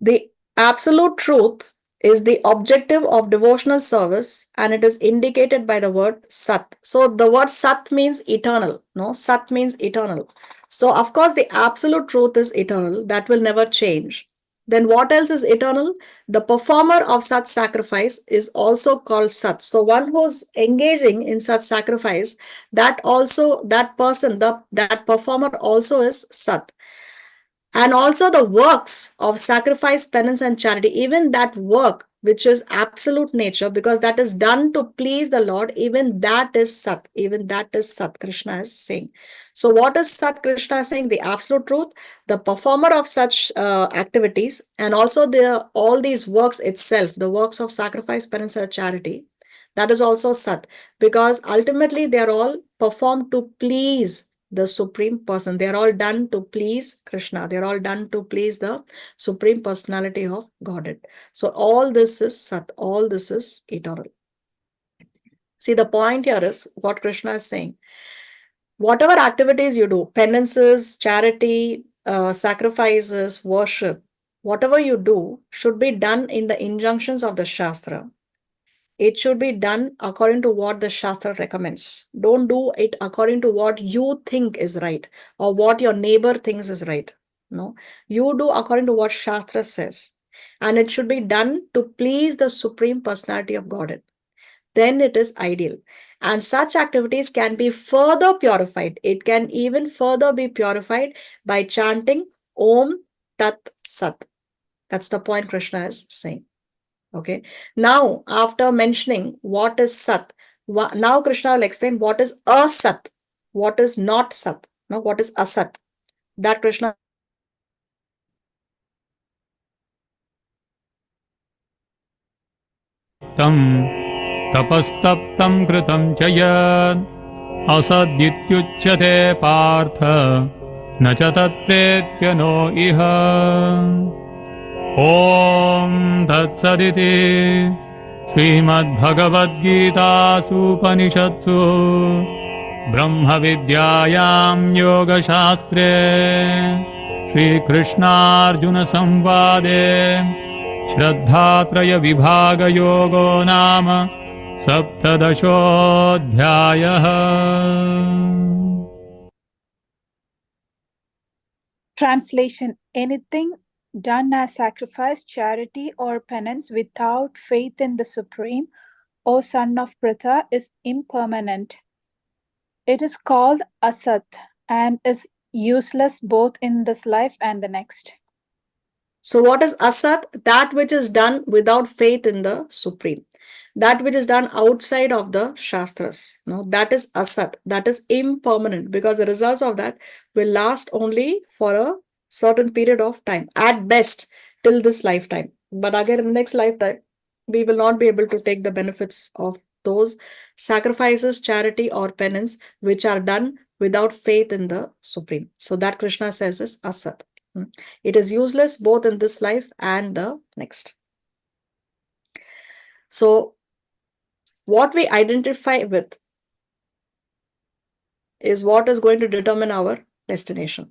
The absolute truth is the objective of devotional service, and it is indicated by the word Sat. So the word Sat means eternal. No, Sat means eternal. So of course the absolute truth is eternal. That will never change. Then what else is eternal? The performer of such sacrifice is also called Sat. So one who's engaging in such sacrifice, that person, that performer also is Sat. And also the works of sacrifice, penance, and charity, even that work which is absolute nature, because that is done to please the Lord, even that is Sat. Even that is Sat, Krishna is saying. So what is Sat? Krishna is saying the absolute truth, the performer of such activities, and also all these works itself, the works of sacrifice, penance, and charity, that is also Sat, because ultimately they are all performed to please the Supreme Person. They are all done to please Krishna. They are all done to please the Supreme Personality of Godhead. So all this is Sat. All this is eternal. See, the point here is what Krishna is saying. Whatever activities you do, penances, charity, sacrifices, worship, whatever you do should be done in the injunctions of the Shastra. It should be done according to what the Shastra recommends. Don't do it according to what you think is right or what your neighbor thinks is right. No, you do according to what Shastra says. And it should be done to please the Supreme Personality of Godhead. Then it is ideal. And such activities can be further purified. It can even further be purified by chanting Om Tat Sat. That's the point Krishna is saying. Okay. Now, after mentioning what is Sat, now Krishna will explain what is Asat, what is not Sat, no, what is Asat. That Krishna. तं तपस्तप्तं कृतं च यत् असदित्युच्यते पार्थ न च तत्प्रेत्य no इह. ॐ तत्सदिति श्रीमद्भगवद्गीतासूपनिषत्सु ब्रह्मविद्यायां योगशास्त्रे श्रीकृष्णार्जुनसंवादे श्रद्धात्रयविभागयोगो नाम सप्तदशोऽध्यायः. Translation. Anything done as sacrifice, charity, or penance without faith in the Supreme, O son of Pritha, is impermanent. It is called asat and is useless both in this life and the next. So what is Asat? That which is done without faith in the Supreme. That which is done outside of the Shastras. No, that is Asat. That is impermanent, because the results of that will last only for a certain period of time. At best, till this lifetime. But again, in the next lifetime, we will not be able to take the benefits of those sacrifices, charity, or penance which are done without faith in the Supreme. So that Krishna says is asat. It is useless both in this life and the next. So what we identify with is what is going to determine our destination.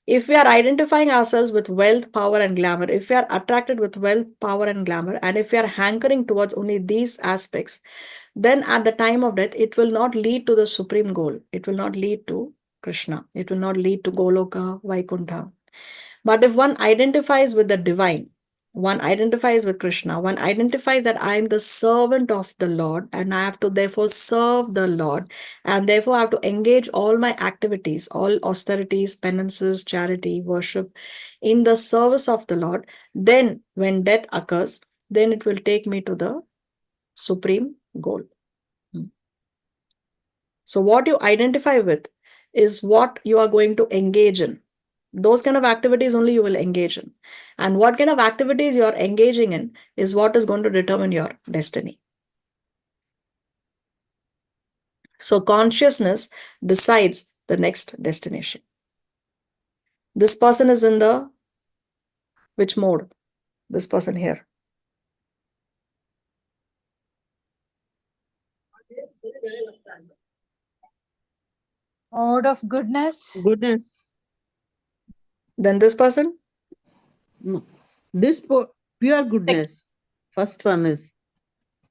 If we are identifying ourselves with wealth, power, and glamour, if we are attracted with wealth, power, and glamour, and if we are hankering towards only these aspects, then at the time of death, it will not lead to the supreme goal. It will not lead to Krishna. It will not lead to Goloka, Vaikuntha. But if one identifies with the divine, one identifies with Krishna, one identifies that I am the servant of the Lord and I have to therefore serve the Lord, and therefore I have to engage all my activities, all austerities, penances, charity, worship in the service of the Lord, then when death occurs, then it will take me to the supreme goal. So what you identify with is what you are going to engage in. Those kind of activities only you will engage in. And what kind of activities you are engaging in is what is going to determine your destiny. So consciousness decides the next destination. This person is in the which mode? This person here. Mode of goodness. Goodness. Then this person? No. This pure goodness. First one is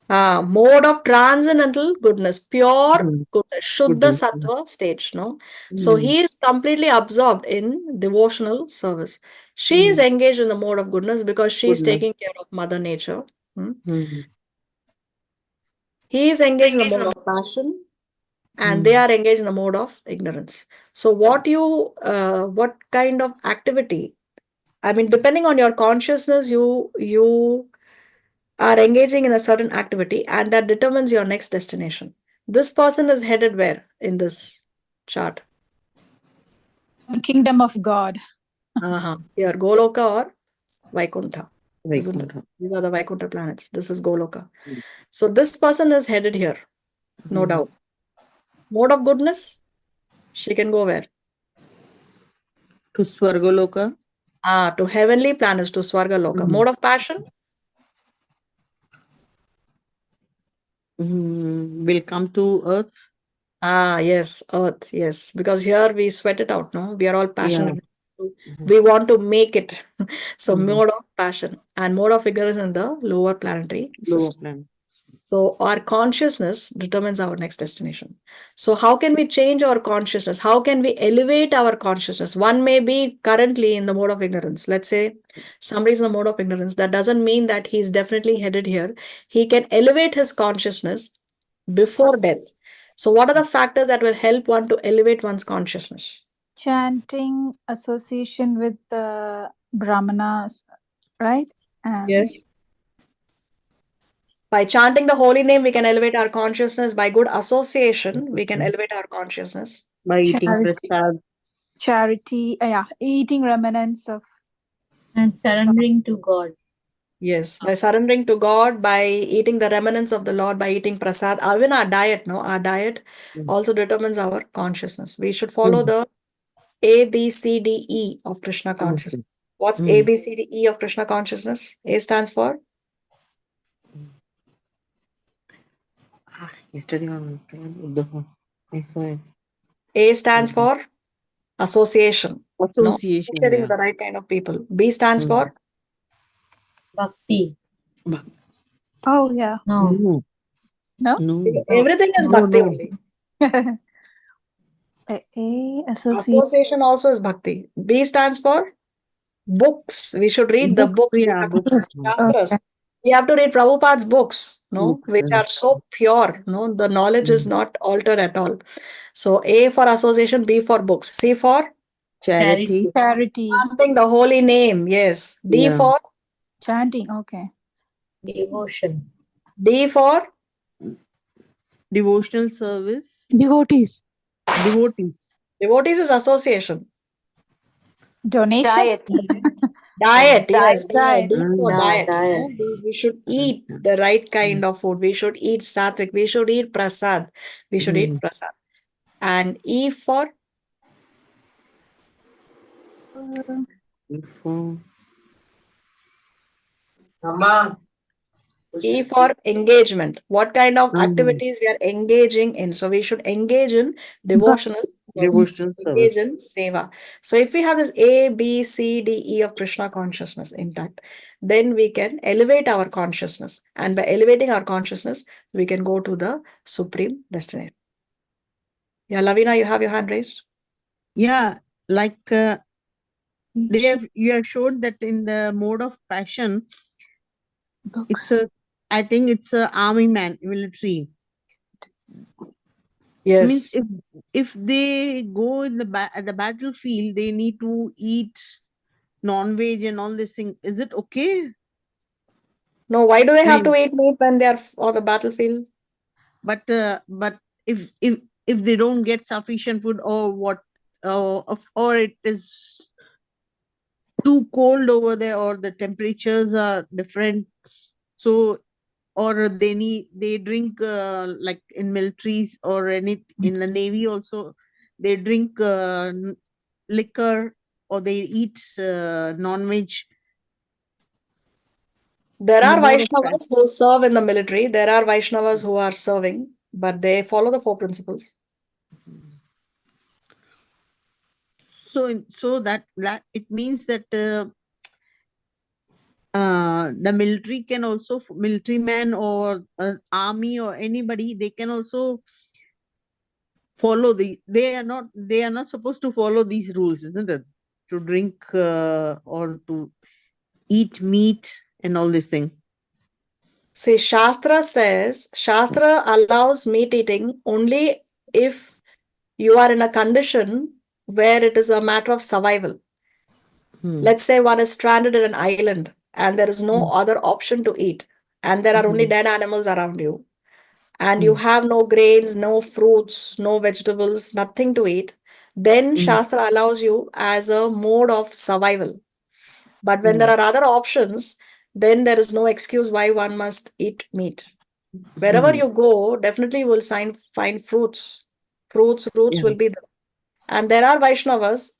Mode of transcendental goodness, pure goodness, Shuddha goodness. Sattva stage, no? So he is completely absorbed in devotional service. She is engaged in the mode of goodness because she is Goodness. taking care of Mother Nature. He is engaged in the mode of passion, and they are engaged in the mode of ignorance. So what kind of activity, I mean, depending on your consciousness, you are engaging in a certain activity, and that determines your next destination. This person is headed where in this chart? Kingdom of God. Here, Goloka or Vaikuntha. Isn't it? Vaikuntha. These are the Vaikuntha planets. This is Goloka. So this person is headed here, no doubt. Mode of goodness, she can go where? To Swargaloka. To heavenly planets, to Swargaloka. Mode of passion? Will come to earth. Yes, earth, yes. Because here we sweat it out, no? We are all passionate. We want to make it. So mode of passion and mode of ignorance in the lower planetary system. So our consciousness determines our next destination. So how can we change our consciousness? How can we elevate our consciousness? One may be currently in the mode of ignorance. Let's say somebody's in the mode of ignorance. That doesn't mean that he's definitely headed here. He can elevate his consciousness before death. So what are the factors that will help one to elevate one's consciousness? Chanting, association with the Brahmanas, right? Yes. By chanting the holy name, we can elevate our consciousness. By good association, we can elevate our consciousness. By eating prasad. Charity, eating remnants of. And surrendering to God. Yes, by surrendering to God, by eating the remnants of the Lord, by eating prasad. Even our diet, no? Our diet also determines our consciousness. We should follow the A, B, C, D, E of Krishna consciousness. What's A, B, C, D, E of Krishna consciousness? A stands for? Yesterday on A stands for association. Association. Associating with the right kind of people. B stands for? Bhakti. Oh, yeah. No. No? Everything is bhakti only. Association also is bhakti. B stands for books. We should read the books. Yeah, books. Shastras. We have to read Prabhupada's books, which are so pure. The knowledge is not altered at all. So A for association, B for books. C for? Charity. Chanting the holy name. Yes. D for? Chanting. Okay. Devotion. D for? Devotional service. Devotees. Devotees. Devotees is association. Donation. Diet. Diet, yes, Diet. D for diet. Diet. We should eat the right kind of food. We should eat sattvic. We should eat prasad. We should eat prasad. And E for E for engagement. What kind of activities we are engaging in? So we should engage in devotional services. Devotional Engage service. in seva. So if we have this A, B, C, D, E of Krishna consciousness intact, then we can elevate our consciousness. And by elevating our consciousness, we can go to the supreme destination. Yeah, Lavina, you have your hand raised. Yeah, like you have showed that in the mode of passion, it's I think it's a army man, military. Means Yes. if they go in the at the battlefield, they need to eat non-veg and all this thing. Is it okay? No, why do they have to mean- eat meat when they are on the battlefield? But if they don't get sufficient food or what, or it is too cold over there, or the temperatures are different, so or they drink like in militaries or any in the navy also, they drink liquor, or they eat non-veg. There In the are mode of Vaishnavas who serve in the military. There are Vaishnavas who are serving, but they follow the 4 principles. So that it means that the military can also, military man or army or anybody, they can also follow they are not supposed to follow these rules, isn't it? To drink or to eat meat and all this thing. See, Shastra says, Shastra allows meat eating only if you are in a condition where it is a matter of survival. Let's say one is stranded in an island and there is no other option to eat, and there are only dead animals around you, and you have no grains, no fruits, no vegetables, nothing to eat, then Shastra allows you as a mode of survival. But when there are other options, then there is no excuse why one must eat meat. Wherever you go, definitely you will find fruits. Fruits will be there. And there are Vaishnavas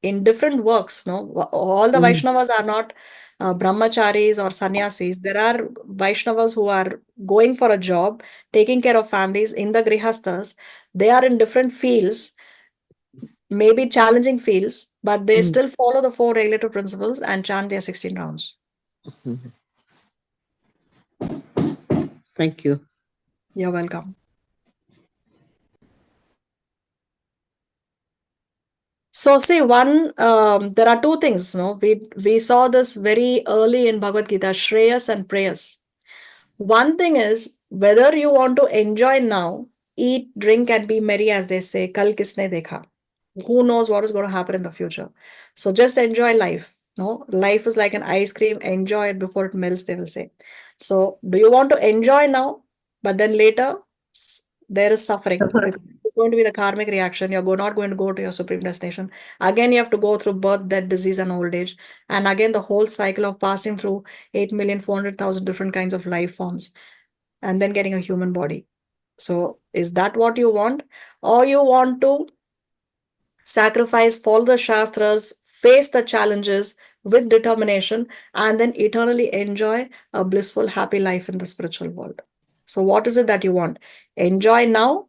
in different works. No, all the Vaishnavas are not brahmacharis or sannyasis. There are Vaishnavas who are going for a job, taking care of families in the grihasthas. They are in different fields, maybe challenging fields, but they still follow the 4 regulative principles and chant their 16 rounds. Thank you. You're welcome. So see, there are 2 things. No, we saw this very early in Bhagavad Gita, Shreyas and Prayas. One thing is whether you want to enjoy now, eat, drink, and be merry, as they say. Kal kisne dekha? Who knows what is going to happen in the future? So just enjoy life. No, life is like an ice cream. Enjoy it before it melts, they will say. So, do you want to enjoy now, but then later there is suffering? Because it's going to be the karmic reaction. You're not going to go to your supreme destination. Again, you have to go through birth, death, disease, and old age. And again, the whole cycle of passing through 8,400,000 different kinds of life forms and then getting a human body. So, is that what you want? Or you want to sacrifice, follow the Shastras, face the challenges with determination, and then eternally enjoy a blissful, happy life in the spiritual world? So, what is it that you want? Enjoy now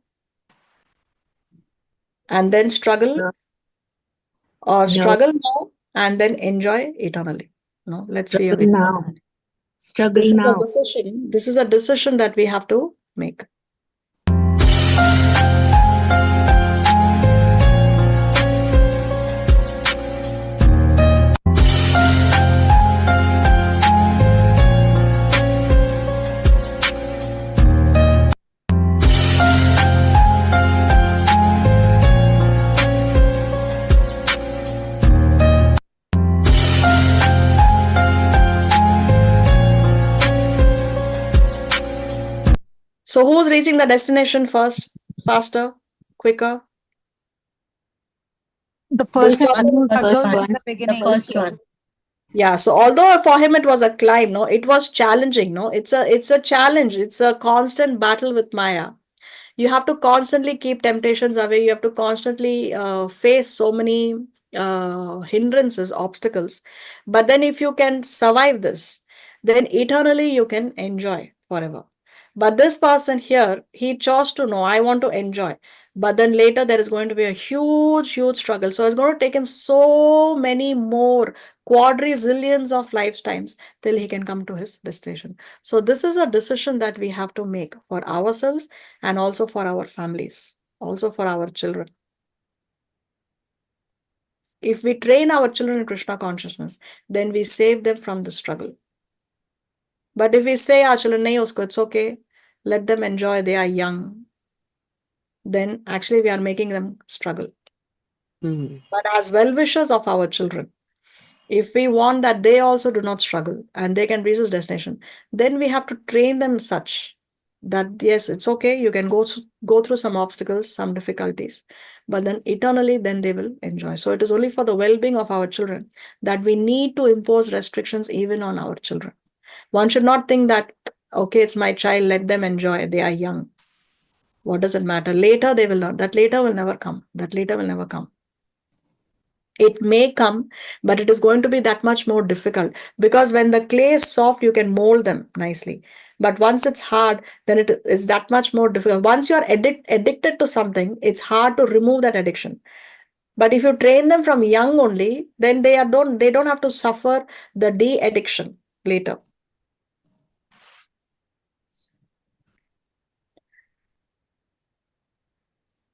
and then struggle, or struggle now and then enjoy eternally? No, let's see. Struggle This is now. a decision. This is a decision that we have to make. So who's reaching the destination first, faster, quicker? The person This who one. struggled in the beginning. The first one. Yeah, so although for him it was a climb, no, it was challenging, no, it's a challenge, it's a constant battle with Maya. You have to constantly keep temptations away. You have to constantly face so many hindrances, obstacles. But then, if you can survive this, then eternally you can enjoy forever. But this person here, he chose to know, I want to enjoy. But then later, there is going to be a huge, huge struggle. So it's going to take him so many more quadrillions of lifetimes till he can come to his destination. So, this is a decision that we have to make for ourselves and also for our families, also for our children. If we train our children in Krishna consciousness, then we save them from the struggle. But if we say our children, nahi usko, it's okay, let them enjoy, they are young, then actually we are making them struggle. But as well-wishers of our children, if we want that they also do not struggle and they can reach this destination, then we have to train them such that yes, it's okay, you can go through some obstacles, some difficulties, but then eternally, then they will enjoy. So it is only for the well-being of our children that we need to impose restrictions even on our children. One should not think that, okay, it's my child, let them enjoy, they are young. What does it matter? Later they will not. That later will never come. That later will never come. It may come, but it is going to be that much more difficult, because when the clay is soft, you can mold them nicely. But once it's hard, then it is that much more difficult. Once you are addicted to something, it's hard to remove that addiction. But if you train them from young only, then they don't have to suffer the de-addiction later.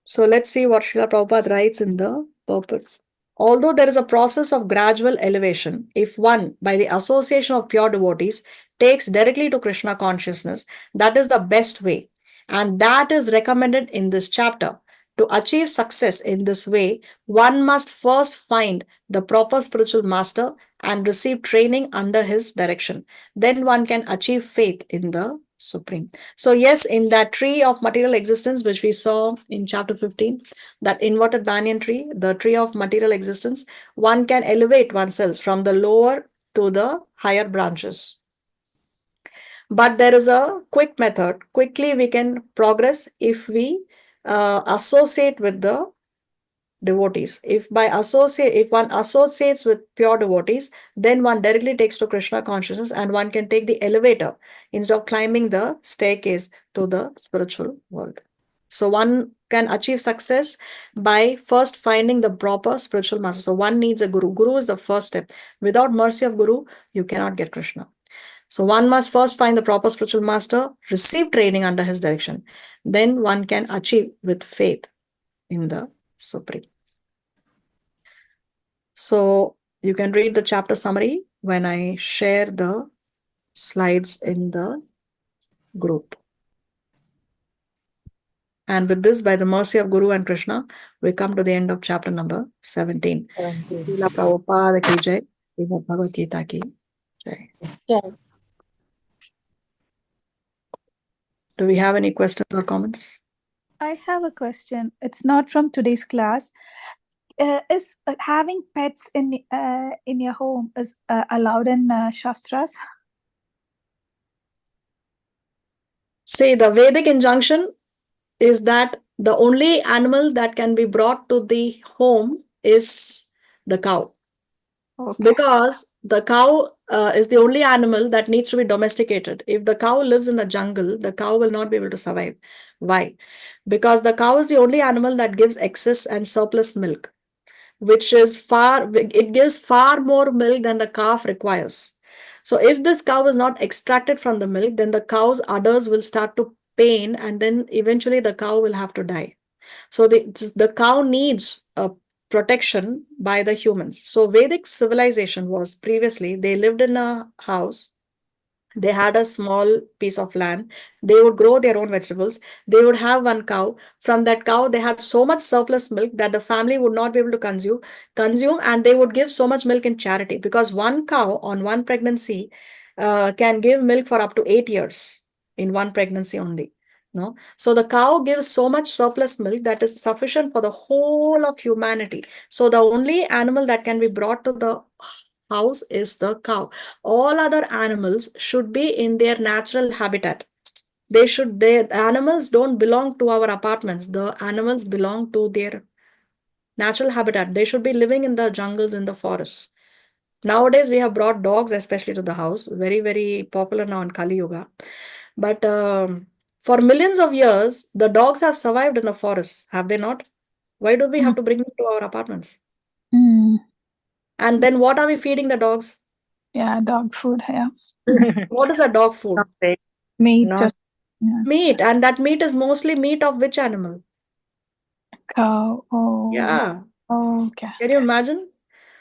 So let's see what Srila Prabhupada writes in the purpose. Although there is a process of gradual elevation, if one, by the association of pure devotees, takes directly to Krishna consciousness, that is the best way. And that is recommended in this chapter. To achieve success in this way, one must first find the proper spiritual master and receive training under his direction. Then one can achieve faith in the Supreme. So, yes, in that tree of material existence, which we saw in chapter 15, that inverted banyan tree, the tree of material existence, one can elevate oneself from the lower to the higher branches. But there is a quick method. Quickly we can progress if we associate with the devotees. If one associates with pure devotees, then one directly takes to Krishna consciousness and one can take the elevator instead of climbing the staircase to the spiritual world. So one can achieve success by first finding the proper spiritual master. So one needs a guru. Guru is the first step. Without mercy of guru, you cannot get Krishna. So one must first find the proper spiritual master, receive training under his direction. Then one can achieve with faith in the Supreme. So you can read the chapter summary when I share the slides in the group. And with this, by the mercy of Guru and Krishna, we come to the end of chapter number 17. Srila Prabhupada ki jai, Srimad Bhagavad Gita ki jai. Do we have any questions or comments? I have a question. It's not from today's class. Is having pets in your home is allowed in Shastras? See, the Vedic injunction is that the only animal that can be brought to the home is the cow. Okay. Because the cow is the only animal that needs to be domesticated. If the cow lives in the jungle, the cow will not be able to survive. Why? Because the cow is the only animal that gives excess and surplus milk, it gives far more milk than the calf requires. So if this cow is not extracted from the milk, then the cow's udders will start to pain and then eventually the cow will have to die. So the cow needs a protection by the humans. So Vedic civilization was previously, they lived in a house. They had a small piece of land. They would grow their own vegetables. They would have one cow. From that cow, they had so much surplus milk that the family would not be able to consume, and they would give so much milk in charity, because one cow on one pregnancy can give milk for up to 8 years in one pregnancy only. No, so the cow gives so much surplus milk that is sufficient for the whole of humanity. So the only animal that can be brought to the house is the cow. All other animals should be in their natural habitat. The animals don't belong to our apartments. The animals belong to their natural habitat. They should be living in the jungles, in the forests. Nowadays, we have brought dogs, especially to the house. Very, very popular now in Kali Yuga. But for millions of years, the dogs have survived in the forests, have they not? Why do we have to bring them to our apartments? Mm. And then what are we feeding the dogs? Yeah, dog food. Yeah. What is a dog food? Not very- Meat. not- Yeah. Meat. And that meat is mostly meat of which animal? Cow. Oh. Yeah. Okay. Can you imagine?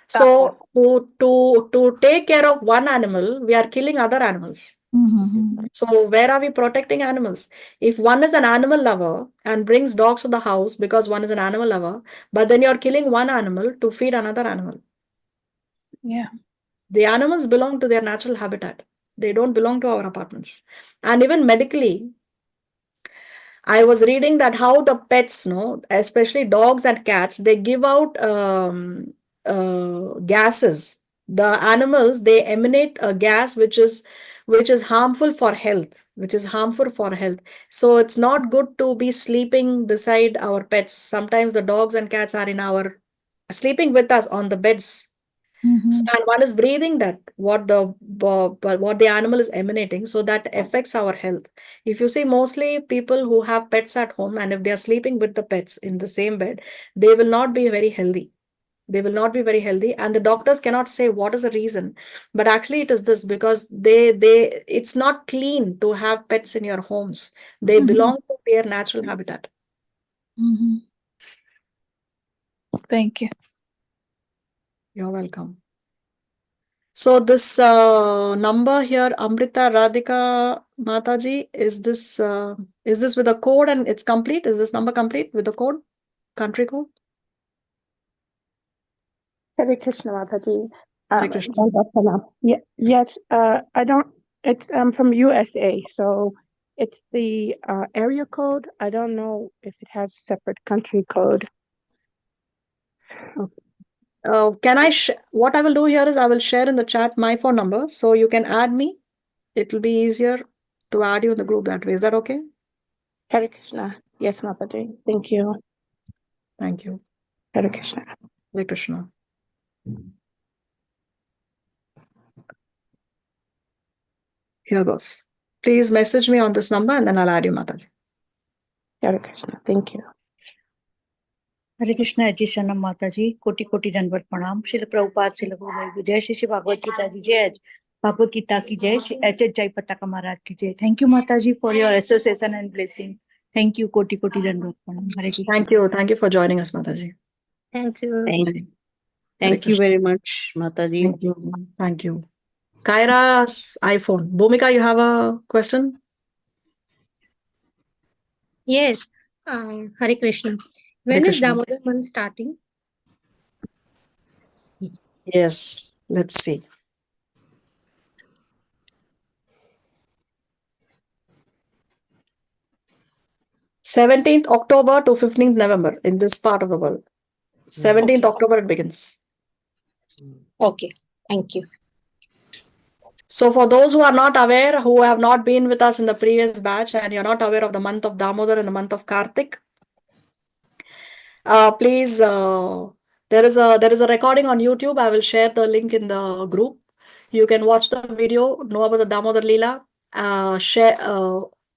So to take care of one animal, we are killing other animals. Mm-hmm. So where are we protecting animals? If one is an animal lover and brings dogs to the house because one is an animal lover, but then you're killing one animal to feed another animal. Yeah. The animals belong to their natural habitat. They don't belong to our apartments. And even medically, I was reading that how the pets, no, especially dogs and cats, they give out gases. The animals, they emanate a gas which is harmful for health, which is harmful for health. So it's not good to be sleeping beside our pets. Sometimes the dogs and cats are in our sleeping with us on the beds. Mm-hmm. And one is breathing that what the animal is emanating, so that affects our health. If you see, mostly people who have pets at home, and if they are sleeping with the pets in the same bed, they will not be very healthy. They will not be very healthy, and the doctors cannot say what is the reason. But actually, it is this, because it's not clean to have pets in your homes. They Mhm. belong to their natural habitat. Mm-hmm. Thank you. You're welcome. So this number here, Amrita Radhika Mataji, is this with a code and it's complete? Is this number complete with the code, country code? Hare Krishna Mataji. Hare Krishna. Yeah, yes, I don't, it's from USA, so it's the area code. I don't know if it has a separate country code. What I will do here is I will share in the chat my phone number, so you can add me. It will be easier to add you in the group that way. Is that okay? Hare Krishna. Yes, Mataji. Thank you. Thank you. Hare Krishna. Hare Krishna. Here goes. Please message me on this number and then I'll add you, Mataji. Hare Krishna. Thank you. हरे कृष्णा जी शरणम माता जी कोटि कोटि दंडवत प्रणाम श्रील प्रभुपाद श्रील गुरुदेव जय श्री भागवत गीता जी जय भागवत गीता की जय श्री एच जय पताका महाराज की जय thank you Mata ji for your association and blessing thank you कोटि कोटि दंडवत प्रणाम हरे Krishna Thank you for joining us, Mataji. Thank you. Thank you very much, Mataji. Thank you. Kaira's iPhone. Bhumika, you have a question? Yes. Hare Krishna. When Hare is Krishna. Damodar month starting? Yes, let's see. 17th October to 15th November in this part of the world. 17th October it begins. Okay. Thank you. So for those who are not aware, who have not been with us in the previous batch, and you're not aware of the month of Damodar and the month of Kartik, please, there is a recording on YouTube. I will share the link in the group. You can watch the video, know about the Damodar Leela,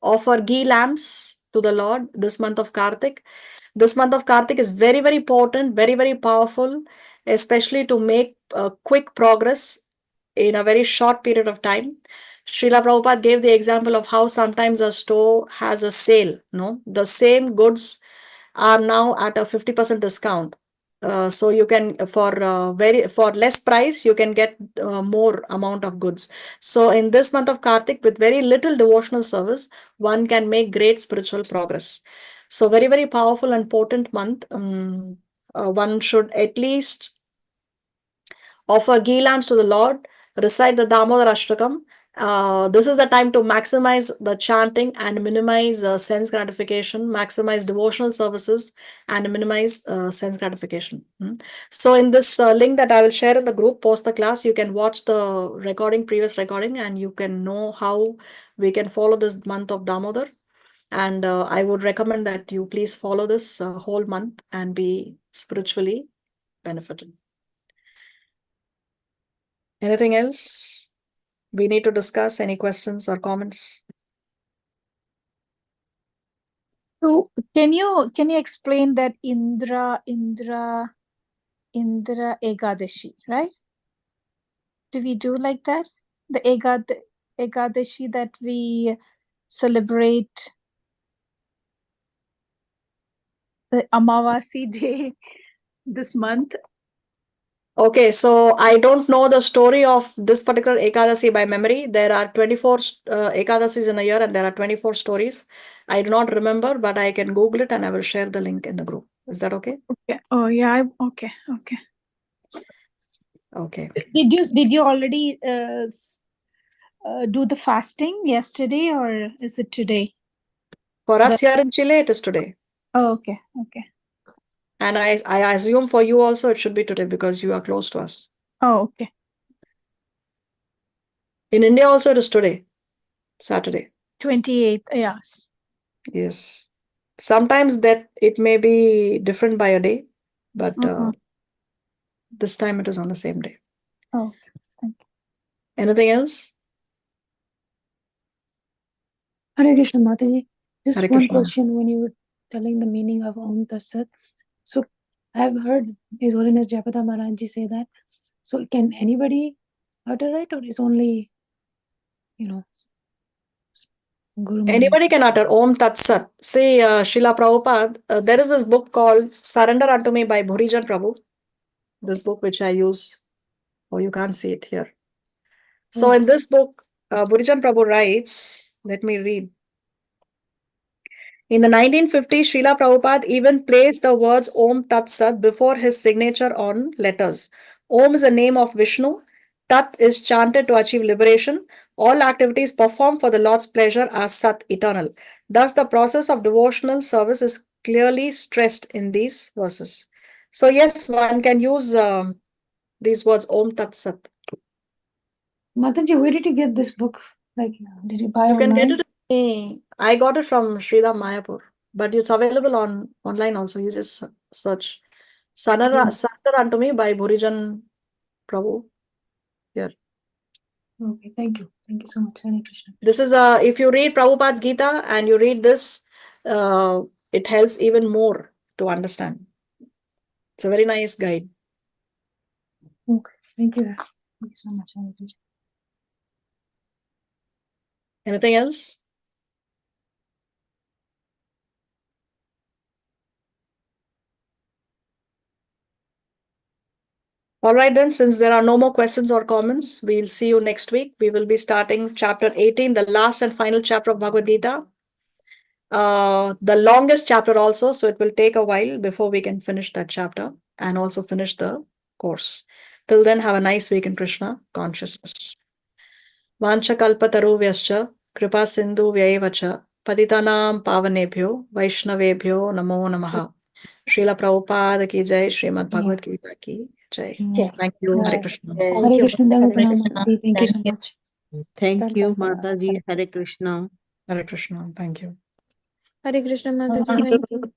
offer ghee lamps to the Lord this month of Kartik. This month of Kartik is very, very potent, very, very powerful, especially to make quick progress in a very short period of time. Srila Prabhupada gave the example of how sometimes a store has a sale, no? The same goods are now at a 50% discount. So you can for less price you can get more amount of goods. So in this month of Kartik, with very little devotional service, one can make great spiritual progress. So very, very powerful and potent month. One should at least offer ghee lamps to the Lord, recite the Damodar Ashtakam, This is the time to maximize the chanting and minimize sense gratification, maximize devotional services and minimize sense gratification. So in this link that I will share in the group post the class, you can watch the previous recording, and you can know how we can follow this month of Damodar. And I would recommend that you please follow this whole month and be spiritually benefited. Anything else we need to discuss? Any questions or comments? So can you explain that Indra Ekadashi, right? Do we do like that? The Ekadashi that we celebrate the Amavasi day this month. Okay, so I don't know the story of this particular Ekadasi by memory. There are 24 Ekadasis in a year, and there are 24 stories. I do not remember, but I can Google it and I will share the link in the group. Is that okay? Okay. Oh yeah. Okay. Okay. Did you already do the fasting yesterday, or is it today? For us here in Chile, it is today. Oh, okay. And I assume for you also it should be today because you are close to us. Oh, okay. In India also it is today, Saturday. 28th, yeah. Yes. Sometimes that it may be different by a day, but this time it is on the same day. Oh, thank you. Anything else? Hare Krishna Mataji. Just Hare one Krishna. question when you were telling the meaning of Om Tat Sat. So I've heard His Holiness Jayaprada Maharaj Ji say that. So can anybody utter it, or is only, Guru Maharaj? Anybody can utter Om Tat Sat. See, Srila Prabhupada, there is this book called Surrender Unto Me by Bhurijan Prabhu. This book which I use. Oh, you can't see it here. So in this book, Bhurijan Prabhu writes, let me read. In the 1950s, Srila Prabhupada even placed the words Om Tat Sat before his signature on letters. Om is a name of Vishnu. Tat is chanted to achieve liberation. All activities performed for the Lord's pleasure are Sat, eternal. Thus, the process of devotional service is clearly stressed in these verses. So, yes, one can use these words Om Tat Sat. Mataji, where did you get this book? Like, did you buy You can online? get it. I got it from Sridhar Mayapur, but it's available online also. You just search Surrender Unto Me by Bhurijan Prabhu. Here. Okay, thank you. Thank you so much. Hare Krishna. This is if you read Prabhupada's Gita and you read this, it helps even more to understand. It's a very nice guide. Okay, thank you. Thank you so much. Hare Krishna. Anything else? All right, then, since there are no more questions or comments, we'll see you next week. We will be starting chapter 18, the last and final chapter of Bhagavad Gita. The longest chapter also, so it will take a while before we can finish that chapter and also finish the course. Till then, have a nice week in Krishna consciousness. Vancha kalpataruvyaschа kripa sindhu vyayevacha patitanam pavanebhyo vaishnavebhyo namo namaha. Srila Prabhupada ki jai, Srimad Bhagavad Gita ki jai. Thank you. Hare Krishna. Hare Krishna. Mataji. Thank you so much. Thank you, Mataji. Hare Krishna. Hare Krishna. Thank you. Hare Krishna Mataji. Thank you.